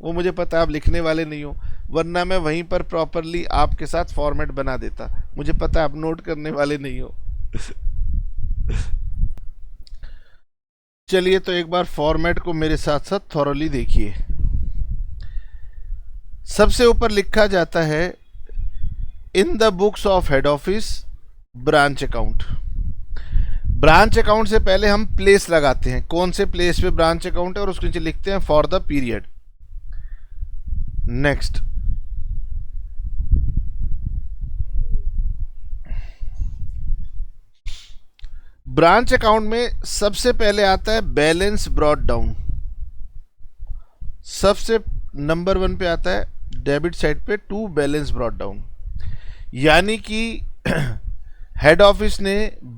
वो मुझे पता है आप लिखने वाले नहीं हो, वरना मैं वहीं पर प्रॉपरली आपके साथ फॉर्मेट बना देता। मुझे पता है आप नोट करने वाले नहीं हो। चलिए तो एक बार फॉर्मेट को मेरे साथ साथ थॉरली देखिए। सबसे ऊपर लिखा जाता है इन the books of head office branch account. Branch account से पहले हम प्लेस लगाते हैं, कौन से प्लेस पे ब्रांच अकाउंट है, और उसके नीचे लिखते हैं for the period. Next, branch account में सबसे पहले आता है बैलेंस ब्रॉट डाउन। सबसे नंबर 1 पे आता है डेबिट साइड पे टू बैलेंस ब्रॉट डाउन, यानी कि हेड ऑफिस ने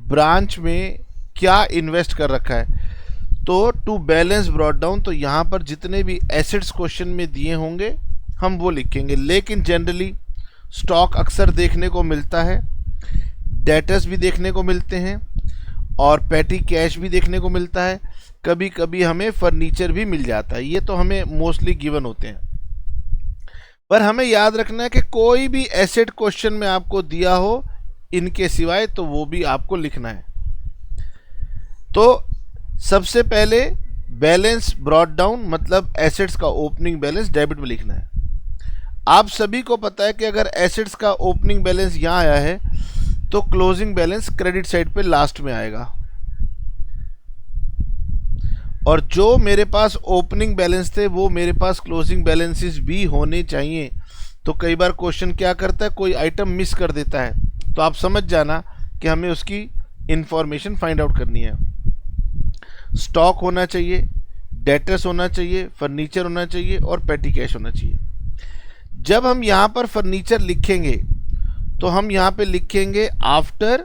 ब्रांच में क्या इन्वेस्ट कर रखा है। तो टू बैलेंस ब्रॉट डाउन, तो यहां पर जितने भी एसेट्स क्वेश्चन में दिए होंगे हम वो लिखेंगे, लेकिन जनरली स्टॉक अक्सर देखने को मिलता है, डेटर्स भी देखने को मिलते हैं, और पेटी कैश भी देखने को मिलता है। कभी कभी हमें फर्नीचर भी मिल जाता है, ये तो हमें मोस्टली गिवन होते हैं। पर हमें याद रखना है कि कोई भी एसेट क्वेश्चन में आपको दिया हो इनके सिवाय, तो वो भी आपको लिखना है। तो सबसे पहले बैलेंस ब्रॉट डाउन मतलब एसेट्स का ओपनिंग बैलेंस डेबिट में लिखना है। आप सभी को पता है कि अगर एसेट्स का ओपनिंग बैलेंस यहाँ आया है तो क्लोजिंग बैलेंस क्रेडिट साइड पे लास्ट में आएगा। और जो मेरे पास ओपनिंग बैलेंस थे वो मेरे पास क्लोजिंग बैलेंसेस भी होने चाहिए। तो कई बार क्वेश्चन क्या करता है, कोई आइटम मिस कर देता है, तो आप समझ जाना कि हमें उसकी इंफॉर्मेशन फाइंड आउट करनी है। स्टॉक होना चाहिए, डेटर्स होना चाहिए, फर्नीचर होना चाहिए और पेटी कैश होना चाहिए। जब हम यहाँ पर फर्नीचर लिखेंगे तो हम यहाँ पे लिखेंगे आफ्टर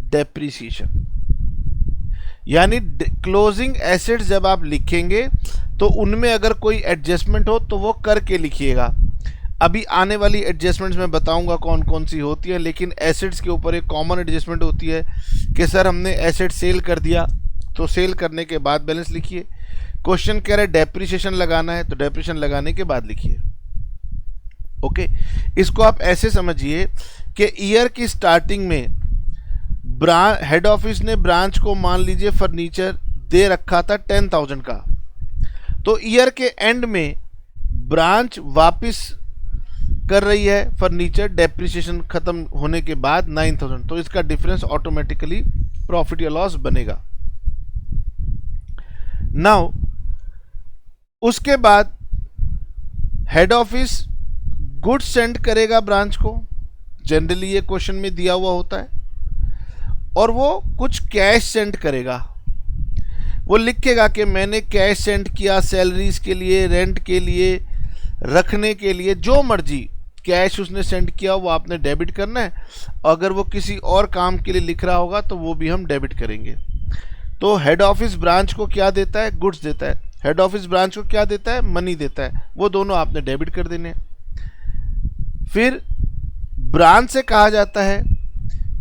डेप्रिसिएशन, यानी क्लोजिंग एसेट्स जब आप लिखेंगे तो उनमें अगर कोई एडजस्टमेंट हो तो वो करके लिखिएगा। अभी आने वाली एडजस्टमेंट्स मैं बताऊंगा कौन कौन सी होती है, लेकिन एसेट्स के ऊपर एक कॉमन एडजस्टमेंट होती है कि सर हमने एसेट सेल कर दिया, तो सेल करने के बाद बैलेंस लिखिए। क्वेश्चन कह रहा है डेप्रिसिएशन लगाना है, तो डेप्रिसिएशन लगाने के बाद लिखिए। ओके, इसको आप ऐसे समझिए कि ईयर की स्टार्टिंग में हेड ऑफिस ने ब्रांच को मान लीजिए फर्नीचर दे रखा था 10,000 का, तो ईयर के एंड में ब्रांच वापस कर रही है फर्नीचर डेप्रिसिएशन खत्म होने के बाद 9,000, तो इसका डिफरेंस ऑटोमेटिकली प्रॉफिट या लॉस बनेगा। नाउ उसके बाद हेड ऑफिस गुड्स सेंड करेगा ब्रांच को, जनरली ये क्वेश्चन में दिया हुआ होता है, और वो कुछ कैश सेंड करेगा। वो लिखेगा कि मैंने कैश सेंड किया सैलरीज के लिए, रेंट के लिए, रखने के लिए, जो मर्जी कैश उसने सेंड किया वो आपने डेबिट करना है। अगर वो किसी और काम के लिए लिख रहा होगा तो वो भी हम डेबिट करेंगे। तो हेड ऑफिस ब्रांच को क्या देता है, गुड्स देता है, हेड ऑफिस ब्रांच को क्या देता है, मनी देता है, वो दोनों आपने डेबिट कर देने हैं। फिर ब्रांच से कहा जाता है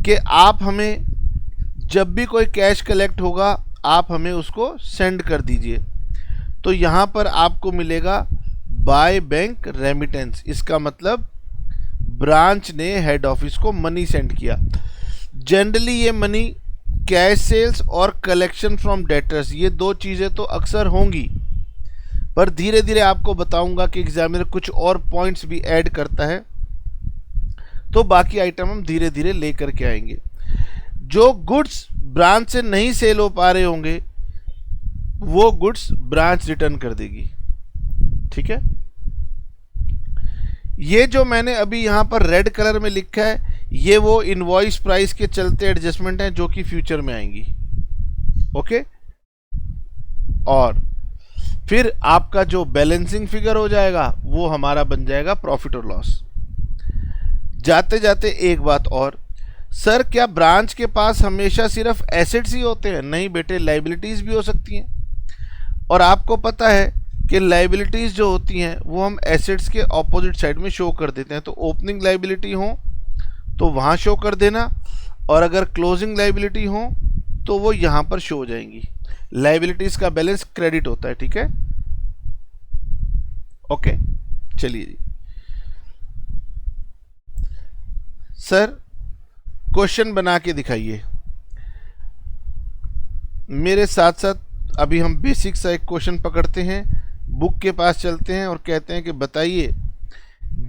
कि आप हमें जब भी कोई कैश कलेक्ट होगा आप हमें उसको सेंड कर दीजिए। तो यहाँ पर आपको मिलेगा बाय बैंक रेमिटेंस, इसका मतलब ब्रांच ने हेड ऑफिस को मनी सेंड किया। जनरली ये मनी कैश सेल्स और कलेक्शन फ्रॉम डेटर्स, ये दो चीज़ें तो अक्सर होंगी, पर धीरे धीरे आपको बताऊंगा कि एग्जामिनर कुछ और पॉइंट्स भी ऐड करता है, तो बाकी आइटम हम धीरे धीरे लेकर के आएंगे। जो गुड्स ब्रांच से नहीं सेल हो पा रहे होंगे वो गुड्स ब्रांच रिटर्न कर देगी। ठीक है, ये जो मैंने अभी यहां पर रेड कलर में लिखा है ये वो इनवॉइस प्राइस के चलते एडजस्टमेंट हैं जो कि फ्यूचर में आएंगी। ओके, और फिर आपका जो बैलेंसिंग फिगर हो जाएगा वो हमारा बन जाएगा प्रॉफिट और लॉस। जाते जाते एक बात और, सर क्या ब्रांच के पास हमेशा सिर्फ एसेट्स ही होते हैं? नहीं बेटे, लाइबिलिटीज भी हो सकती हैं। और आपको पता है कि लाइबिलिटीज जो होती हैं वो हम एसेट्स के ऑपोजिट साइड में शो कर देते हैं। तो ओपनिंग लाइबिलिटी हो तो वहाँ शो कर देना, और अगर क्लोजिंग लाइबिलिटी हो तो वो यहाँ पर शो हो जाएंगी। लाइबिलिटीज का बैलेंस क्रेडिट होता है। ठीक है, ओके, चलिए जी। सर क्वेश्चन बना के दिखाइए। मेरे साथ साथ अभी हम बेसिक सा एक क्वेश्चन पकड़ते हैं, बुक के पास चलते हैं और कहते हैं कि बताइए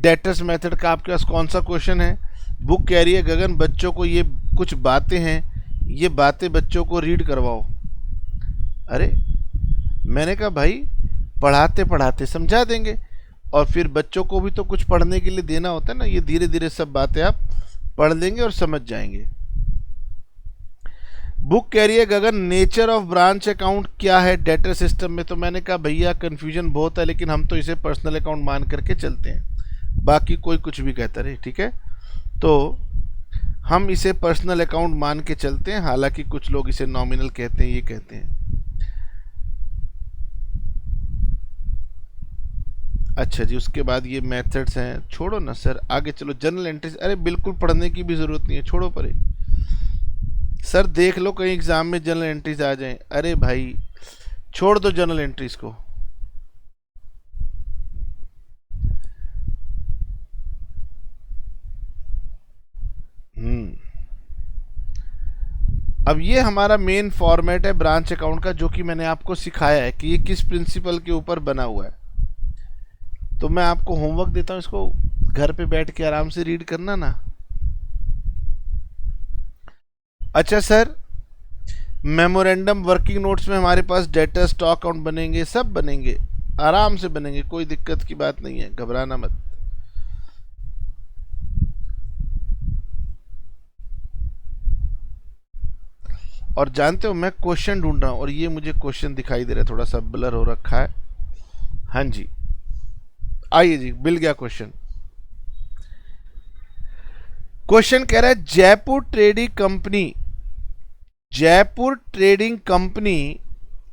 डेटर्स मेथड का आपके पास कौन सा क्वेश्चन है। बुक कह रही है गगन बच्चों को ये कुछ बातें हैं, ये बातें बच्चों को रीड करवाओ। अरे मैंने कहा भाई पढ़ाते पढ़ाते समझा देंगे, और फिर बच्चों को भी तो कुछ पढ़ने के लिए देना होता है ना। ये धीरे धीरे सब बातें आप पढ़ लेंगे और समझ जाएंगे। बुक कह रही है गगन नेचर ऑफ ब्रांच अकाउंट क्या है डेटर सिस्टम में। तो मैंने कहा भैया कंफ्यूजन बहुत है, लेकिन हम तो इसे पर्सनल अकाउंट मान करके चलते हैं, बाकी कोई कुछ भी कहता रहे। ठीक है, तो हम इसे पर्सनल अकाउंट मान के चलते हैं, हालांकि कुछ लोग इसे नॉमिनल कहते हैं, ये कहते हैं। अच्छा जी, उसके बाद ये मेथड्स हैं, छोड़ो ना सर, आगे चलो। जर्नल एंट्रीज, अरे बिल्कुल पढ़ने की भी जरूरत नहीं है, छोड़ो परे। सर देख लो कहीं एग्जाम में जर्नल एंट्रीज आ जाएं। अरे भाई छोड़ दो जर्नल एंट्रीज को। अब ये हमारा मेन फॉर्मेट है ब्रांच अकाउंट का, जो कि मैंने आपको सिखाया है कि ये किस प्रिंसिपल के ऊपर बना हुआ है। तो मैं आपको होमवर्क देता हूँ, इसको घर पे बैठ के आराम से रीड करना ना। अच्छा सर, मेमोरेंडम वर्किंग नोट्स में हमारे पास डेटा स्टॉक अकाउंट बनेंगे, सब बनेंगे, आराम से बनेंगे, कोई दिक्कत की बात नहीं है, घबराना मत। और जानते हो मैं क्वेश्चन ढूंढ रहा हूं और ये मुझे क्वेश्चन दिखाई दे रहा है, थोड़ा सा ब्लर हो रखा है। हाँ जी, आइए जी, मिल गया क्वेश्चन। क्वेश्चन कह रहा है Jaipur trading company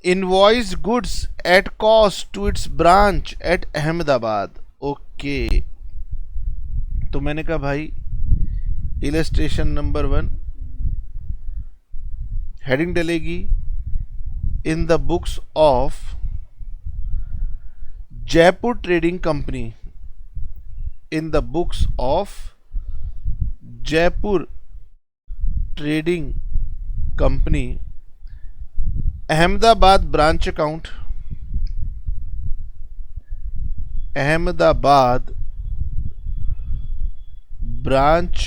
invoice goods at cost to its branch at Ahmedabad. Okay, तो मैंने कहा भाई इलस्ट्रेशन नंबर 1 हेडिंग डलेगी in the books of Jaipur trading company, in the books of Jaipur trading company Ahmedabad branch account, Ahmedabad branch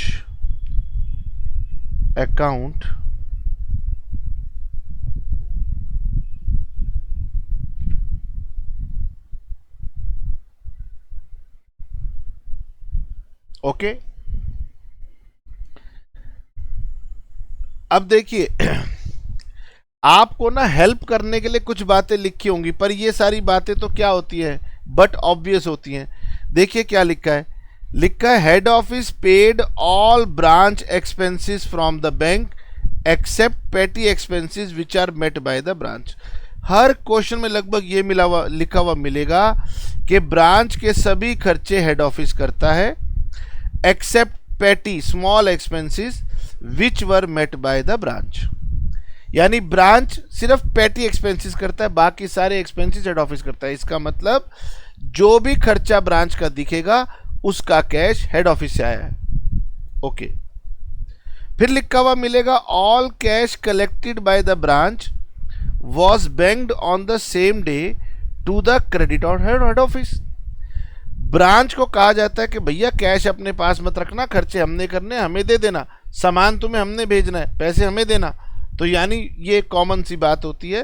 account okay. अब देखिए आपको ना help करने के लिए कुछ बातें लिखी होंगी, पर ये सारी बातें तो क्या होती है, बट ऑब्वियस होती हैं। देखिए क्या लिखा है head office paid all branch expenses from the bank except petty expenses which are met by the branch. हर क्वेश्चन में लगभग ये लिखा हुआ मिलेगा कि ब्रांच के सभी खर्चे हेड ऑफिस करता है except petty small expenses which were met by the branch. यानी ब्रांच सिर्फ पेटी एक्सपेंसेस करता है, बाकी सारे एक्सपेंसेस हेड ऑफिस करता है। इसका मतलब जो भी खर्चा ब्रांच का दिखेगा उसका कैश हेड ऑफिस से आया है। ओके, फिर लिखा हुआ मिलेगा all cash collected by the branch was banked on the same day to the credit और हेड ऑफिस। ब्रांच को कहा जाता है कि भैया कैश अपने पास मत रखना, खर्चे हमने करने, हमें दे देना, सामान तुम्हें हमने भेजना है, पैसे हमें देना। तो यानी ये कॉमन सी बात होती है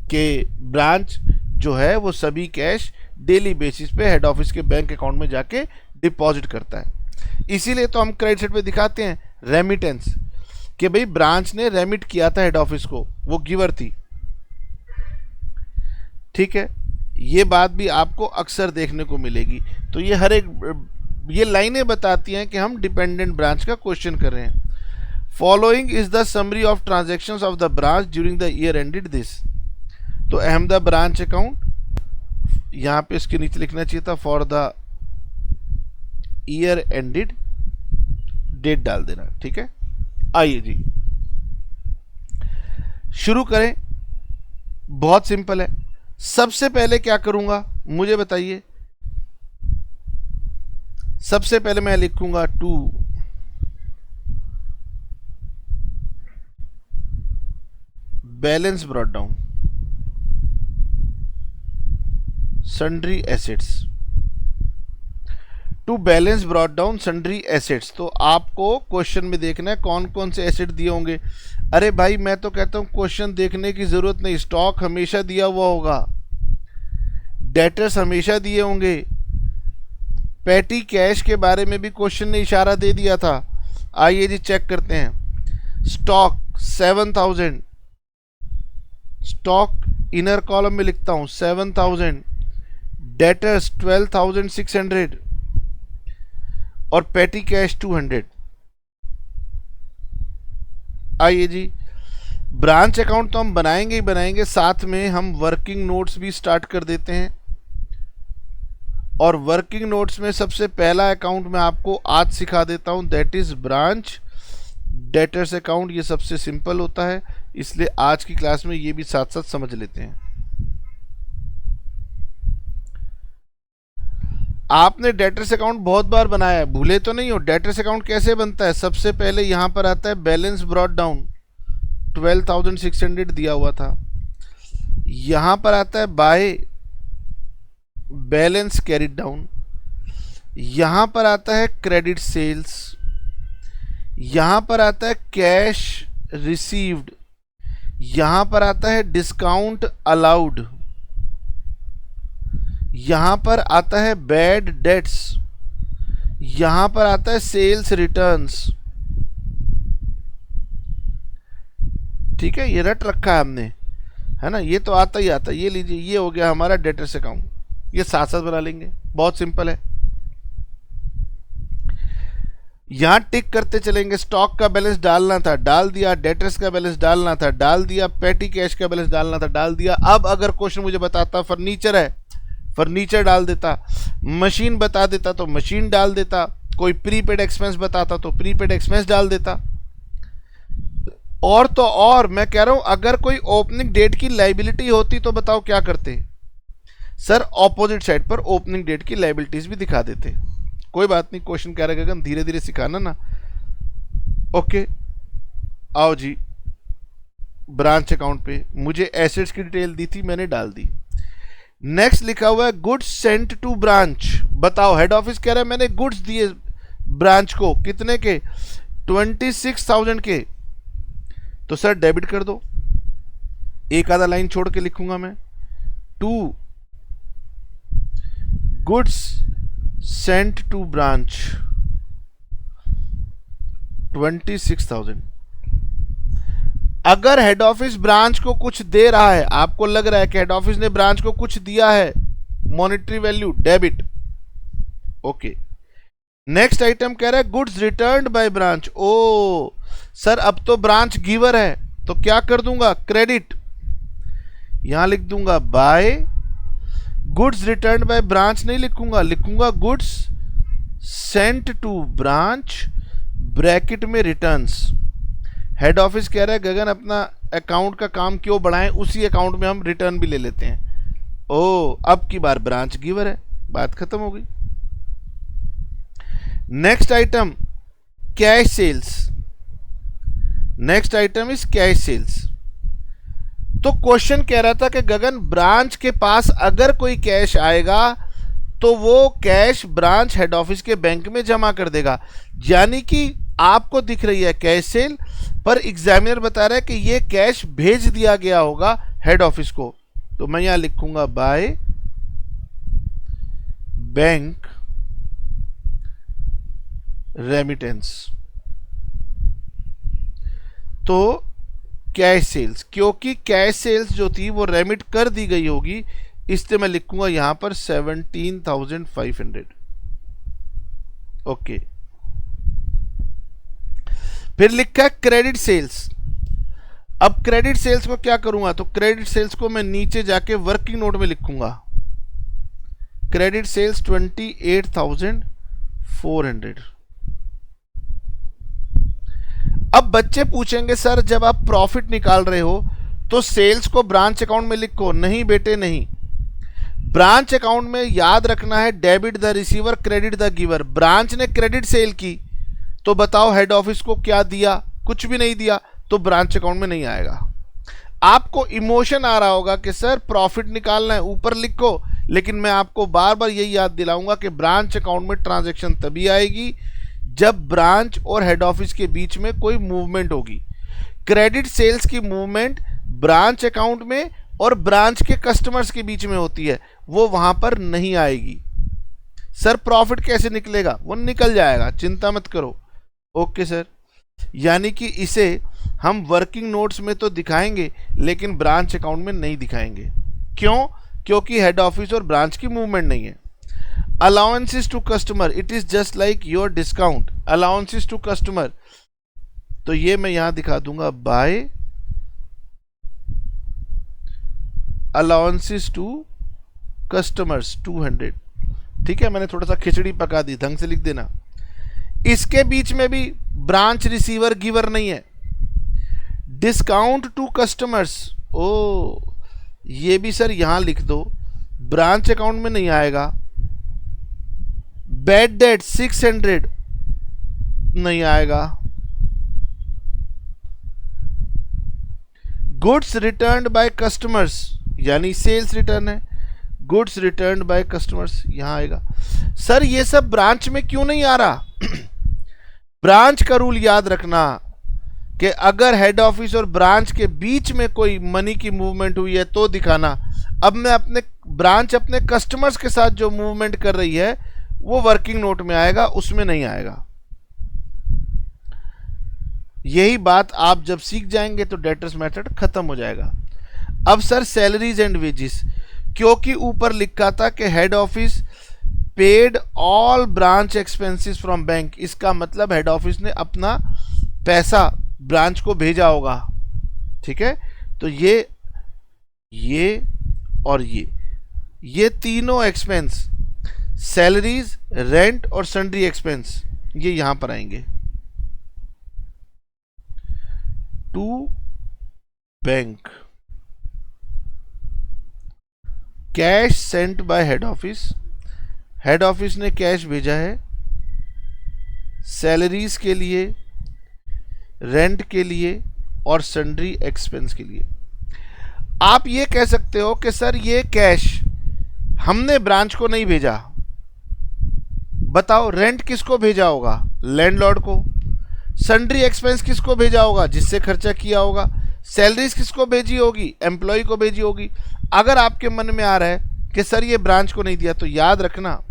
कि ब्रांच जो है वो सभी कैश डेली बेसिस पे हेड ऑफिस के बैंक अकाउंट में जाके डिपॉजिट करता है। इसीलिए तो हम क्रेडिट साइड पे दिखाते हैं रेमिटेंस, कि भाई ब्रांच ने रेमिट किया था हेड ऑफिस को, वो गिवर थी। ठीक है, ये बात भी आपको अक्सर देखने को मिलेगी। तो ये हर एक ये लाइनें बताती हैं कि हम डिपेंडेंट ब्रांच का क्वेश्चन कर रहे हैं। Following is the summary of transactions of the branch during the year ended this. तो अहमदाबाद ब्रांच अकाउंट, यहाँ पे इसके नीचे लिखना चाहिए था for the year ended, date डाल देना। ठीक है, आइए जी शुरू करें। बहुत सिंपल है। सबसे पहले क्या करूंगा मुझे बताइए। सबसे पहले मैं लिखूंगा to balance brought down sundry assets, to balance brought down sundry assets. तो आपको क्वेश्चन में देखना है कौन कौन से एसेट दिए होंगे। अरे भाई मैं तो कहता हूं क्वेश्चन देखने की जरूरत नहीं, स्टॉक हमेशा दिया हुआ होगा, डेटर्स हमेशा दिए होंगे, पेटी कैश के बारे में भी क्वेश्चन ने इशारा दे दिया था। आइए जी चेक करते हैं। स्टॉक 7000, स्टॉक इनर कॉलम में लिखता हूं 7000, डेटर्स 12600 और पेटी कैश 200। आइए जी, ब्रांच अकाउंट तो हम बनाएंगे ही बनाएंगे, साथ में हम वर्किंग नोट्स भी स्टार्ट कर देते हैं। और वर्किंग नोट्स में सबसे पहला अकाउंट मैं आपको आज सिखा देता हूं, that is branch debtors account. ये सबसे सिंपल होता है, इसलिए आज की क्लास में ये भी साथ साथ समझ लेते हैं। आपने डेटर्स अकाउंट बहुत बार बनाया है, भूले तो नहीं हो। डेटर्स अकाउंट कैसे बनता है? सबसे पहले यहां पर आता है बैलेंस ब्रॉट डाउन, 12600 दिया हुआ था। यहां पर आता है बाय बैलेंस कैरिड डाउन, यहां पर आता है क्रेडिट सेल्स, यहां पर आता है कैश रिसीव्ड, यहां पर आता है डिस्काउंट अलाउड, यहां पर आता है बैड डेट्स, यहां पर आता है सेल्स रिटर्न्स। ठीक है, ये रट रखा है हमने, है ना, ये तो आता ही आता है। ये लीजिए, ये हो गया हमारा डेटर्स अकाउंट, ये साथ साथ बना लेंगे, बहुत सिंपल है। यहां टिक करते चलेंगे, स्टॉक का बैलेंस डालना था डाल दिया, डेटर्स का बैलेंस डालना था डाल दिया, पेटी कैश का बैलेंस डालना था डाल दिया। अब अगर क्वेश्चन मुझे बताता फर्नीचर है, फर्नीचर डाल देता, मशीन बता देता तो मशीन डाल देता, कोई प्रीपेड एक्सपेंस बताता तो प्रीपेड एक्सपेंस डाल देता। और तो और मैं कह रहा हूं, अगर कोई ओपनिंग डेट की लाइबिलिटी होती तो बताओ क्या करते सर, ऑपोजिट साइड पर ओपनिंग डेट की लाइबिलिटीज भी दिखा देते। कोई बात नहीं, क्वेश्चन कह रहे गगन धीरे धीरे सिखाना ना। ओके, आओ जी, ब्रांच अकाउंट पे मुझे एसेट्स की डिटेल दी थी, मैंने डाल दी। नेक्स्ट लिखा हुआ है गुड्स सेंट टू ब्रांच। बताओ, हेड ऑफिस कह रहा है मैंने गुड्स दिए ब्रांच को, कितने के, 26,000 के। तो सर डेबिट कर दो, एक आधा लाइन छोड़ के लिखूंगा मैं, to goods sent to branch 26,000। अगर हेड ऑफिस ब्रांच को कुछ दे रहा है, आपको लग रहा है कि हेड ऑफिस ने ब्रांच को कुछ दिया है, monetary value debit. Okay, next item कह रहा है goods returned by branch. Oh sir, अब तो ब्रांच गिवर है, तो क्या कर दूंगा, क्रेडिट, यहां लिख दूंगा by, goods returned by branch नहीं लिखूंगा, लिखूंगा goods sent to branch bracket में रिटर्न्स। हेड ऑफिस कह रहा है गगन अपना अकाउंट का काम क्यों बढ़ाएं, उसी अकाउंट में हम रिटर्न भी ले लेते हैं। ओ, अब की बार ब्रांच गिवर है, बात खत्म हो गई। Next item cash sales, next item is cash sales. तो क्वेश्चन कह रहा था कि गगन ब्रांच के पास अगर कोई कैश आएगा तो वो कैश ब्रांच हेड ऑफिस के बैंक में जमा कर देगा। यानी कि आपको दिख रही है कैश सेल, पर एग्जामिनर बता रहा है कि ये कैश भेज दिया गया होगा हेड ऑफिस को। तो मैं यहां लिखूंगा बाय बैंक रेमिटेंस। तो कैश सेल्स, क्योंकि कैश सेल्स जो थी वो रेमिट कर दी गई होगी, इसलिए मैं लिखूंगा यहां पर 17,500। ओके, फिर लिखा है क्रेडिट सेल्स। अब क्रेडिट सेल्स को क्या करूंगा, तो क्रेडिट सेल्स को मैं नीचे जाके वर्किंग नोट में लिखूंगा, क्रेडिट सेल्स 28,400। अब बच्चे पूछेंगे सर जब आप प्रॉफिट निकाल रहे हो तो सेल्स को ब्रांच अकाउंट में लिखो। नहीं बेटे नहीं, ब्रांच अकाउंट में याद रखना है debit the receiver credit the giver. Branch ने क्रेडिट सेल की तो बताओ हेड ऑफिस को क्या दिया, कुछ भी नहीं दिया, तो ब्रांच अकाउंट में नहीं आएगा। आपको इमोशन आ रहा होगा कि सर प्रॉफिट निकालना है ऊपर लिखो, लेकिन मैं आपको बार बार यही याद दिलाऊंगा कि ब्रांच अकाउंट में ट्रांजैक्शन तभी आएगी जब ब्रांच और हेड ऑफिस के बीच में कोई मूवमेंट होगी। क्रेडिट सेल्स की मूवमेंट ब्रांच अकाउंट में और ब्रांच के कस्टमर्स के बीच में होती है, वो वहां पर नहीं आएगी। सर प्रॉफिट कैसे निकलेगा, वो निकल जाएगा, चिंता मत करो। ओके सर, यानी कि इसे हम वर्किंग नोट्स में तो दिखाएंगे लेकिन ब्रांच अकाउंट में नहीं दिखाएंगे। क्यों, क्योंकि हेड ऑफिस और ब्रांच की मूवमेंट नहीं है। Allowances to customer, it is just like your discount. Allowances to customer, तो ये मैं यहां दिखा दूंगा बाय अलाउंसेस टू कस्टमर्स 200। ठीक है, मैंने थोड़ा सा खिचड़ी पका दी, ढंग से लिख देना। इसके बीच में भी ब्रांच रिसीवर गिवर नहीं है। डिस्काउंट टू कस्टमर्स, ओ ये भी सर यहां लिख दो, ब्रांच अकाउंट में नहीं आएगा। बैड डेट 600 नहीं आएगा। गुड्स रिटर्न्ड बाय कस्टमर्स, यानी सेल्स रिटर्न है, गुड्स रिटर्न्ड बाय कस्टमर्स यहां आएगा। सर ये सब ब्रांच में क्यों नहीं आ रहा? ब्रांच का रूल याद रखना कि अगर हेड ऑफिस और ब्रांच के बीच में कोई मनी की मूवमेंट हुई है तो दिखाना। अब मैं अपने ब्रांच अपने कस्टमर्स के साथ जो मूवमेंट कर रही है वो वर्किंग नोट में आएगा, उसमें नहीं आएगा। यही बात आप जब सीख जाएंगे तो डेटर्स मेथड खत्म हो जाएगा। अब सर सैलरीज एंड वेजेस, क्योंकि ऊपर लिखा था कि head office paid all branch expenses from bank, इसका मतलब हेड ऑफिस ने अपना पैसा ब्रांच को भेजा होगा। ठीक है, तो ये और ये तीनों एक्सपेंस, सैलरीज, रेंट और सन्ड्री एक्सपेंस, ये यहां पर आएंगे to bank. Cash sent by head office, head office ने कैश भेजा है सैलरीज के लिए, रेंट के लिए और सन्ड्री एक्सपेंस के लिए। आप ये कह सकते हो कि सर ये कैश हमने ब्रांच को नहीं भेजा। बताओ रेंट किसको भेजा होगा? लैंडलॉर्ड को। सन्ड्री एक्सपेंस किसको भेजा होगा? जिससे खर्चा किया होगा। सैलरीज किसको भेजी होगी? एम्प्लॉय को भेजी होगी। अगर आपके मन में आ रहा है कि सर ये ब्रांच को नहीं दिया, तो याद रखना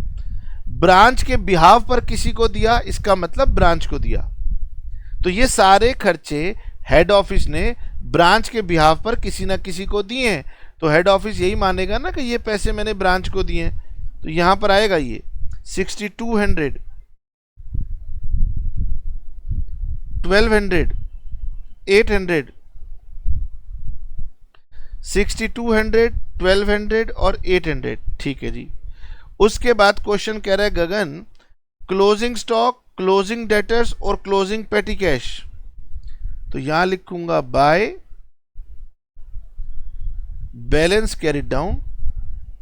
ब्रांच के बिहाफ पर किसी को दिया, इसका मतलब ब्रांच को दिया। तो ये सारे खर्चे हेड ऑफिस ने ब्रांच के बिहाफ पर किसी ना किसी को दिए हैं, तो हेड ऑफिस यही मानेगा ना कि ये पैसे मैंने ब्रांच को दिए हैं। तो यहां पर आएगा ये 6200, 1200, 800, 6200, 1200 और 800। ठीक है जी। उसके बाद क्वेश्चन कह रहा है गगन, क्लोजिंग स्टॉक, क्लोजिंग डेटर्स और क्लोजिंग पेटी कैश। तो यहां लिखूंगा by balance carried down,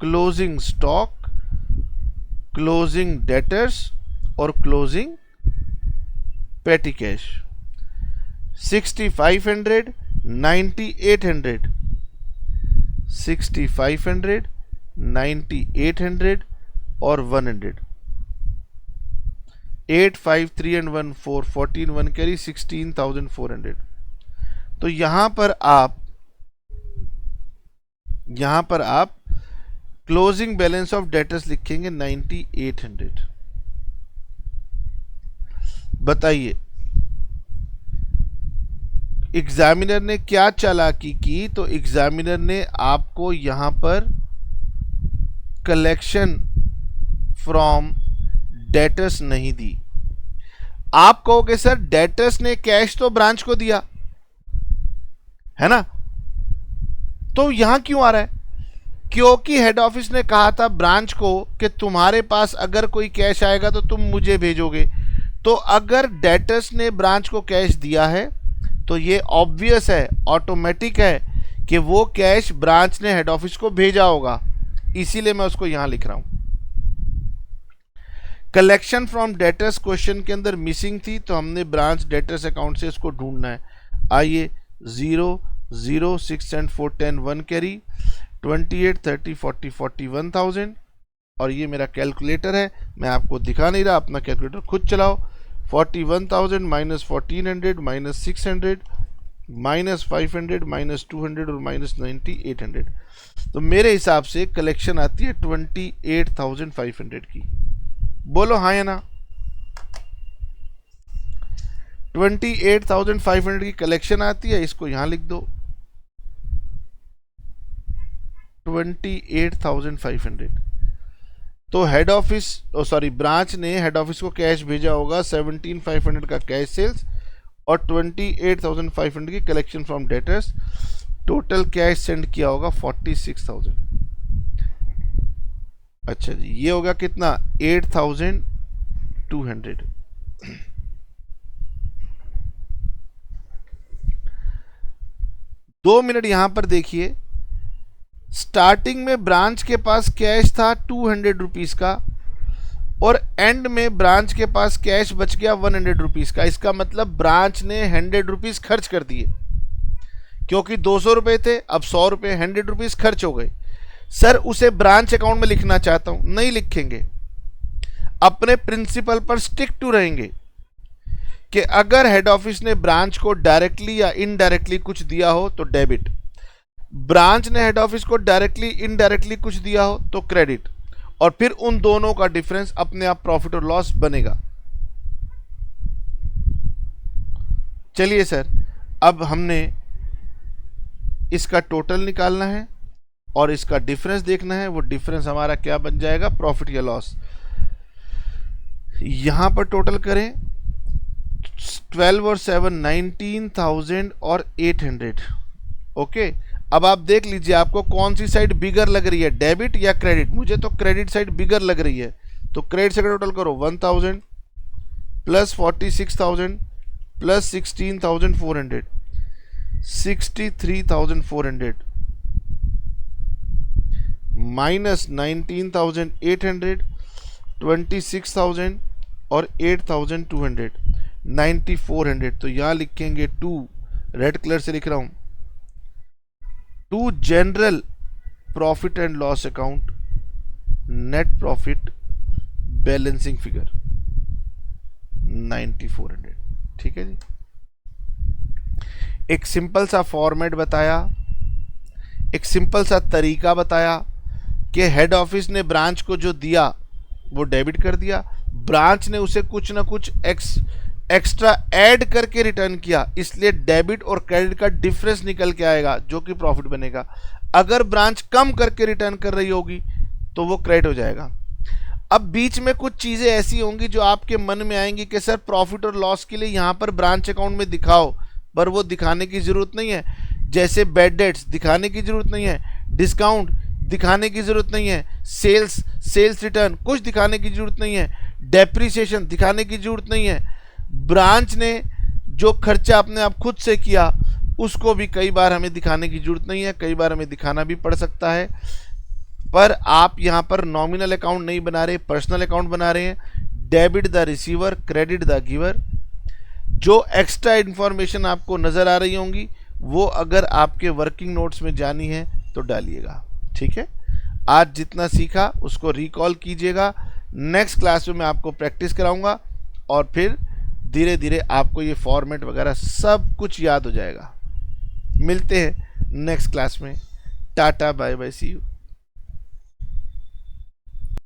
closing stock, closing debtors और क्लोजिंग पेटी कैश। 6500, 9800, 6500, 9800 और 100। 8, 5, 3 and 1 4, 14 1 कैरी 16,400। तो यहां पर आप क्लोजिंग बैलेंस ऑफ डेटर्स लिखेंगे 9800। बताइए एग्जामिनर ने क्या चालाकी की? तो एग्जामिनर ने आपको यहां पर कलेक्शन फ्रॉम डेटर्स नहीं दी। आप कहोगे सर डेटर्स ने कैश तो ब्रांच को दिया है ना, तो यहां क्यों आ रहा है? क्योंकि हेड ऑफिस ने कहा था ब्रांच को कि तुम्हारे पास अगर कोई कैश आएगा तो तुम मुझे भेजोगे। तो अगर डेटर्स ने ब्रांच को कैश दिया है तो ये ऑब्वियस है, ऑटोमेटिक है कि वो कैश ब्रांच ने हेड ऑफिस को भेजा होगा, इसीलिए मैं उसको यहां लिख रहा हूं। कलेक्शन फ्रॉम डेटर्स क्वेश्चन के अंदर मिसिंग थी, तो हमने ब्रांच डेटर्स अकाउंट से इसको ढूंढना है। आइए 0 0 6 and 4 10 1 कैरी 28 30 40 41,000। और ये मेरा कैलकुलेटर है, मैं आपको दिखा नहीं रहा, अपना कैलकुलेटर खुद चलाओ। 41,000 माइनस 1400 माइनस 600 माइनस 500 माइनस 200 और माइनस 90 800। तो मेरे हिसाब से कलेक्शन आती है 28,500 की। बोलो हाँ या ना? 28,500 की कलेक्शन आती है, इसको यहां लिख दो 28,500। तो हेड ऑफिस ब्रांच ने हेड ऑफिस को कैश भेजा होगा 17,500 का कैश सेल्स और 28,500 की collection from debtors. Total cash send किया होगा 46,000। अच्छा जी, ये होगा कितना? 8,200। दो मिनट यहां पर देखिए। स्टार्टिंग में ब्रांच के पास कैश था 200 रुपीज का और एंड में ब्रांच के पास कैश बच गया 100 रुपीज का। इसका मतलब ब्रांच ने 100 रुपीज खर्च कर दिए, क्योंकि 200 रुपए थे, अब 100 रुपए, 100 रुपीज खर्च हो गए। सर उसे ब्रांच अकाउंट में लिखना चाहता हूं, नहीं लिखेंगे, अपने प्रिंसिपल पर स्टिक टू रहेंगे। कि अगर हेड ऑफिस ने ब्रांच को डायरेक्टली या इनडायरेक्टली कुछ दिया हो तो डेबिट, ब्रांच ने हेड ऑफिस को डायरेक्टली इनडायरेक्टली कुछ दिया हो तो क्रेडिट, और फिर उन दोनों का डिफरेंस अपने आप प्रॉफिट और लॉस बनेगा। चलिए सर, अब हमने इसका टोटल निकालना है और इसका डिफरेंस देखना है। वो डिफरेंस हमारा क्या बन जाएगा, प्रॉफिट या लॉस। यहां पर टोटल करें 12 और 7 19,000 और 800। ओके, अब आप देख लीजिए आपको कौन सी साइड बिगर लग रही है, डेबिट या क्रेडिट। मुझे तो क्रेडिट साइड बिगर लग रही है, तो क्रेडिट साइड टोटल करो 1000 प्लस 46,000 प्लस 16,400 63,400 माइनस 19,800 26,000 और 8,200 9,400। तो यहां लिखेंगे 2, रेड कलर से लिख रहा हूं, to general profit and loss account net profit balancing figure 9,400। ठीक है जी, एक सिंपल सा फॉर्मेट बताया, एक सिंपल सा तरीका बताया कि हेड ऑफिस ने ब्रांच को जो दिया वो डेबिट कर दिया, ब्रांच ने उसे कुछ ना कुछ एक्स्ट्रा ऐड करके रिटर्न किया, इसलिए डेबिट और क्रेडिट का डिफरेंस निकल के आएगा जो कि प्रॉफिट बनेगा। अगर ब्रांच कम करके रिटर्न कर रही होगी तो वो क्रेडिट हो जाएगा। अब बीच में कुछ चीज़ें ऐसी होंगी जो आपके मन में आएंगी कि सर प्रॉफिट और लॉस के लिए यहाँ पर ब्रांच अकाउंट में दिखाओ, पर वो दिखाने की ज़रूरत नहीं है। जैसे बैड डेट्स दिखाने की ज़रूरत नहीं है, डिस्काउंट दिखाने की ज़रूरत नहीं है, सेल्स रिटर्न कुछ दिखाने की ज़रूरत नहीं है, डेप्रिसिएशन दिखाने की ज़रूरत नहीं है। ब्रांच ने जो खर्चा अपने आप खुद से किया उसको भी कई बार हमें दिखाने की ज़रूरत नहीं है, कई बार हमें दिखाना भी पड़ सकता है। पर आप यहाँ पर नॉमिनल अकाउंट नहीं बना रहे, पर्सनल अकाउंट बना रहे हैं। Debit the receiver, credit the giver. जो एक्स्ट्रा इन्फॉर्मेशन आपको नज़र आ रही होंगी वो अगर आपके वर्किंग नोट्स में जानी है तो डालिएगा। ठीक है, आज जितना सीखा उसको रिकॉल कीजिएगा। नेक्स्ट क्लास में मैं आपको प्रैक्टिस कराऊंगा और फिर धीरे धीरे आपको ये फॉर्मेट वगैरह सब कुछ याद हो जाएगा। मिलते हैं नेक्स्ट क्लास में। Tata bye bye, see you.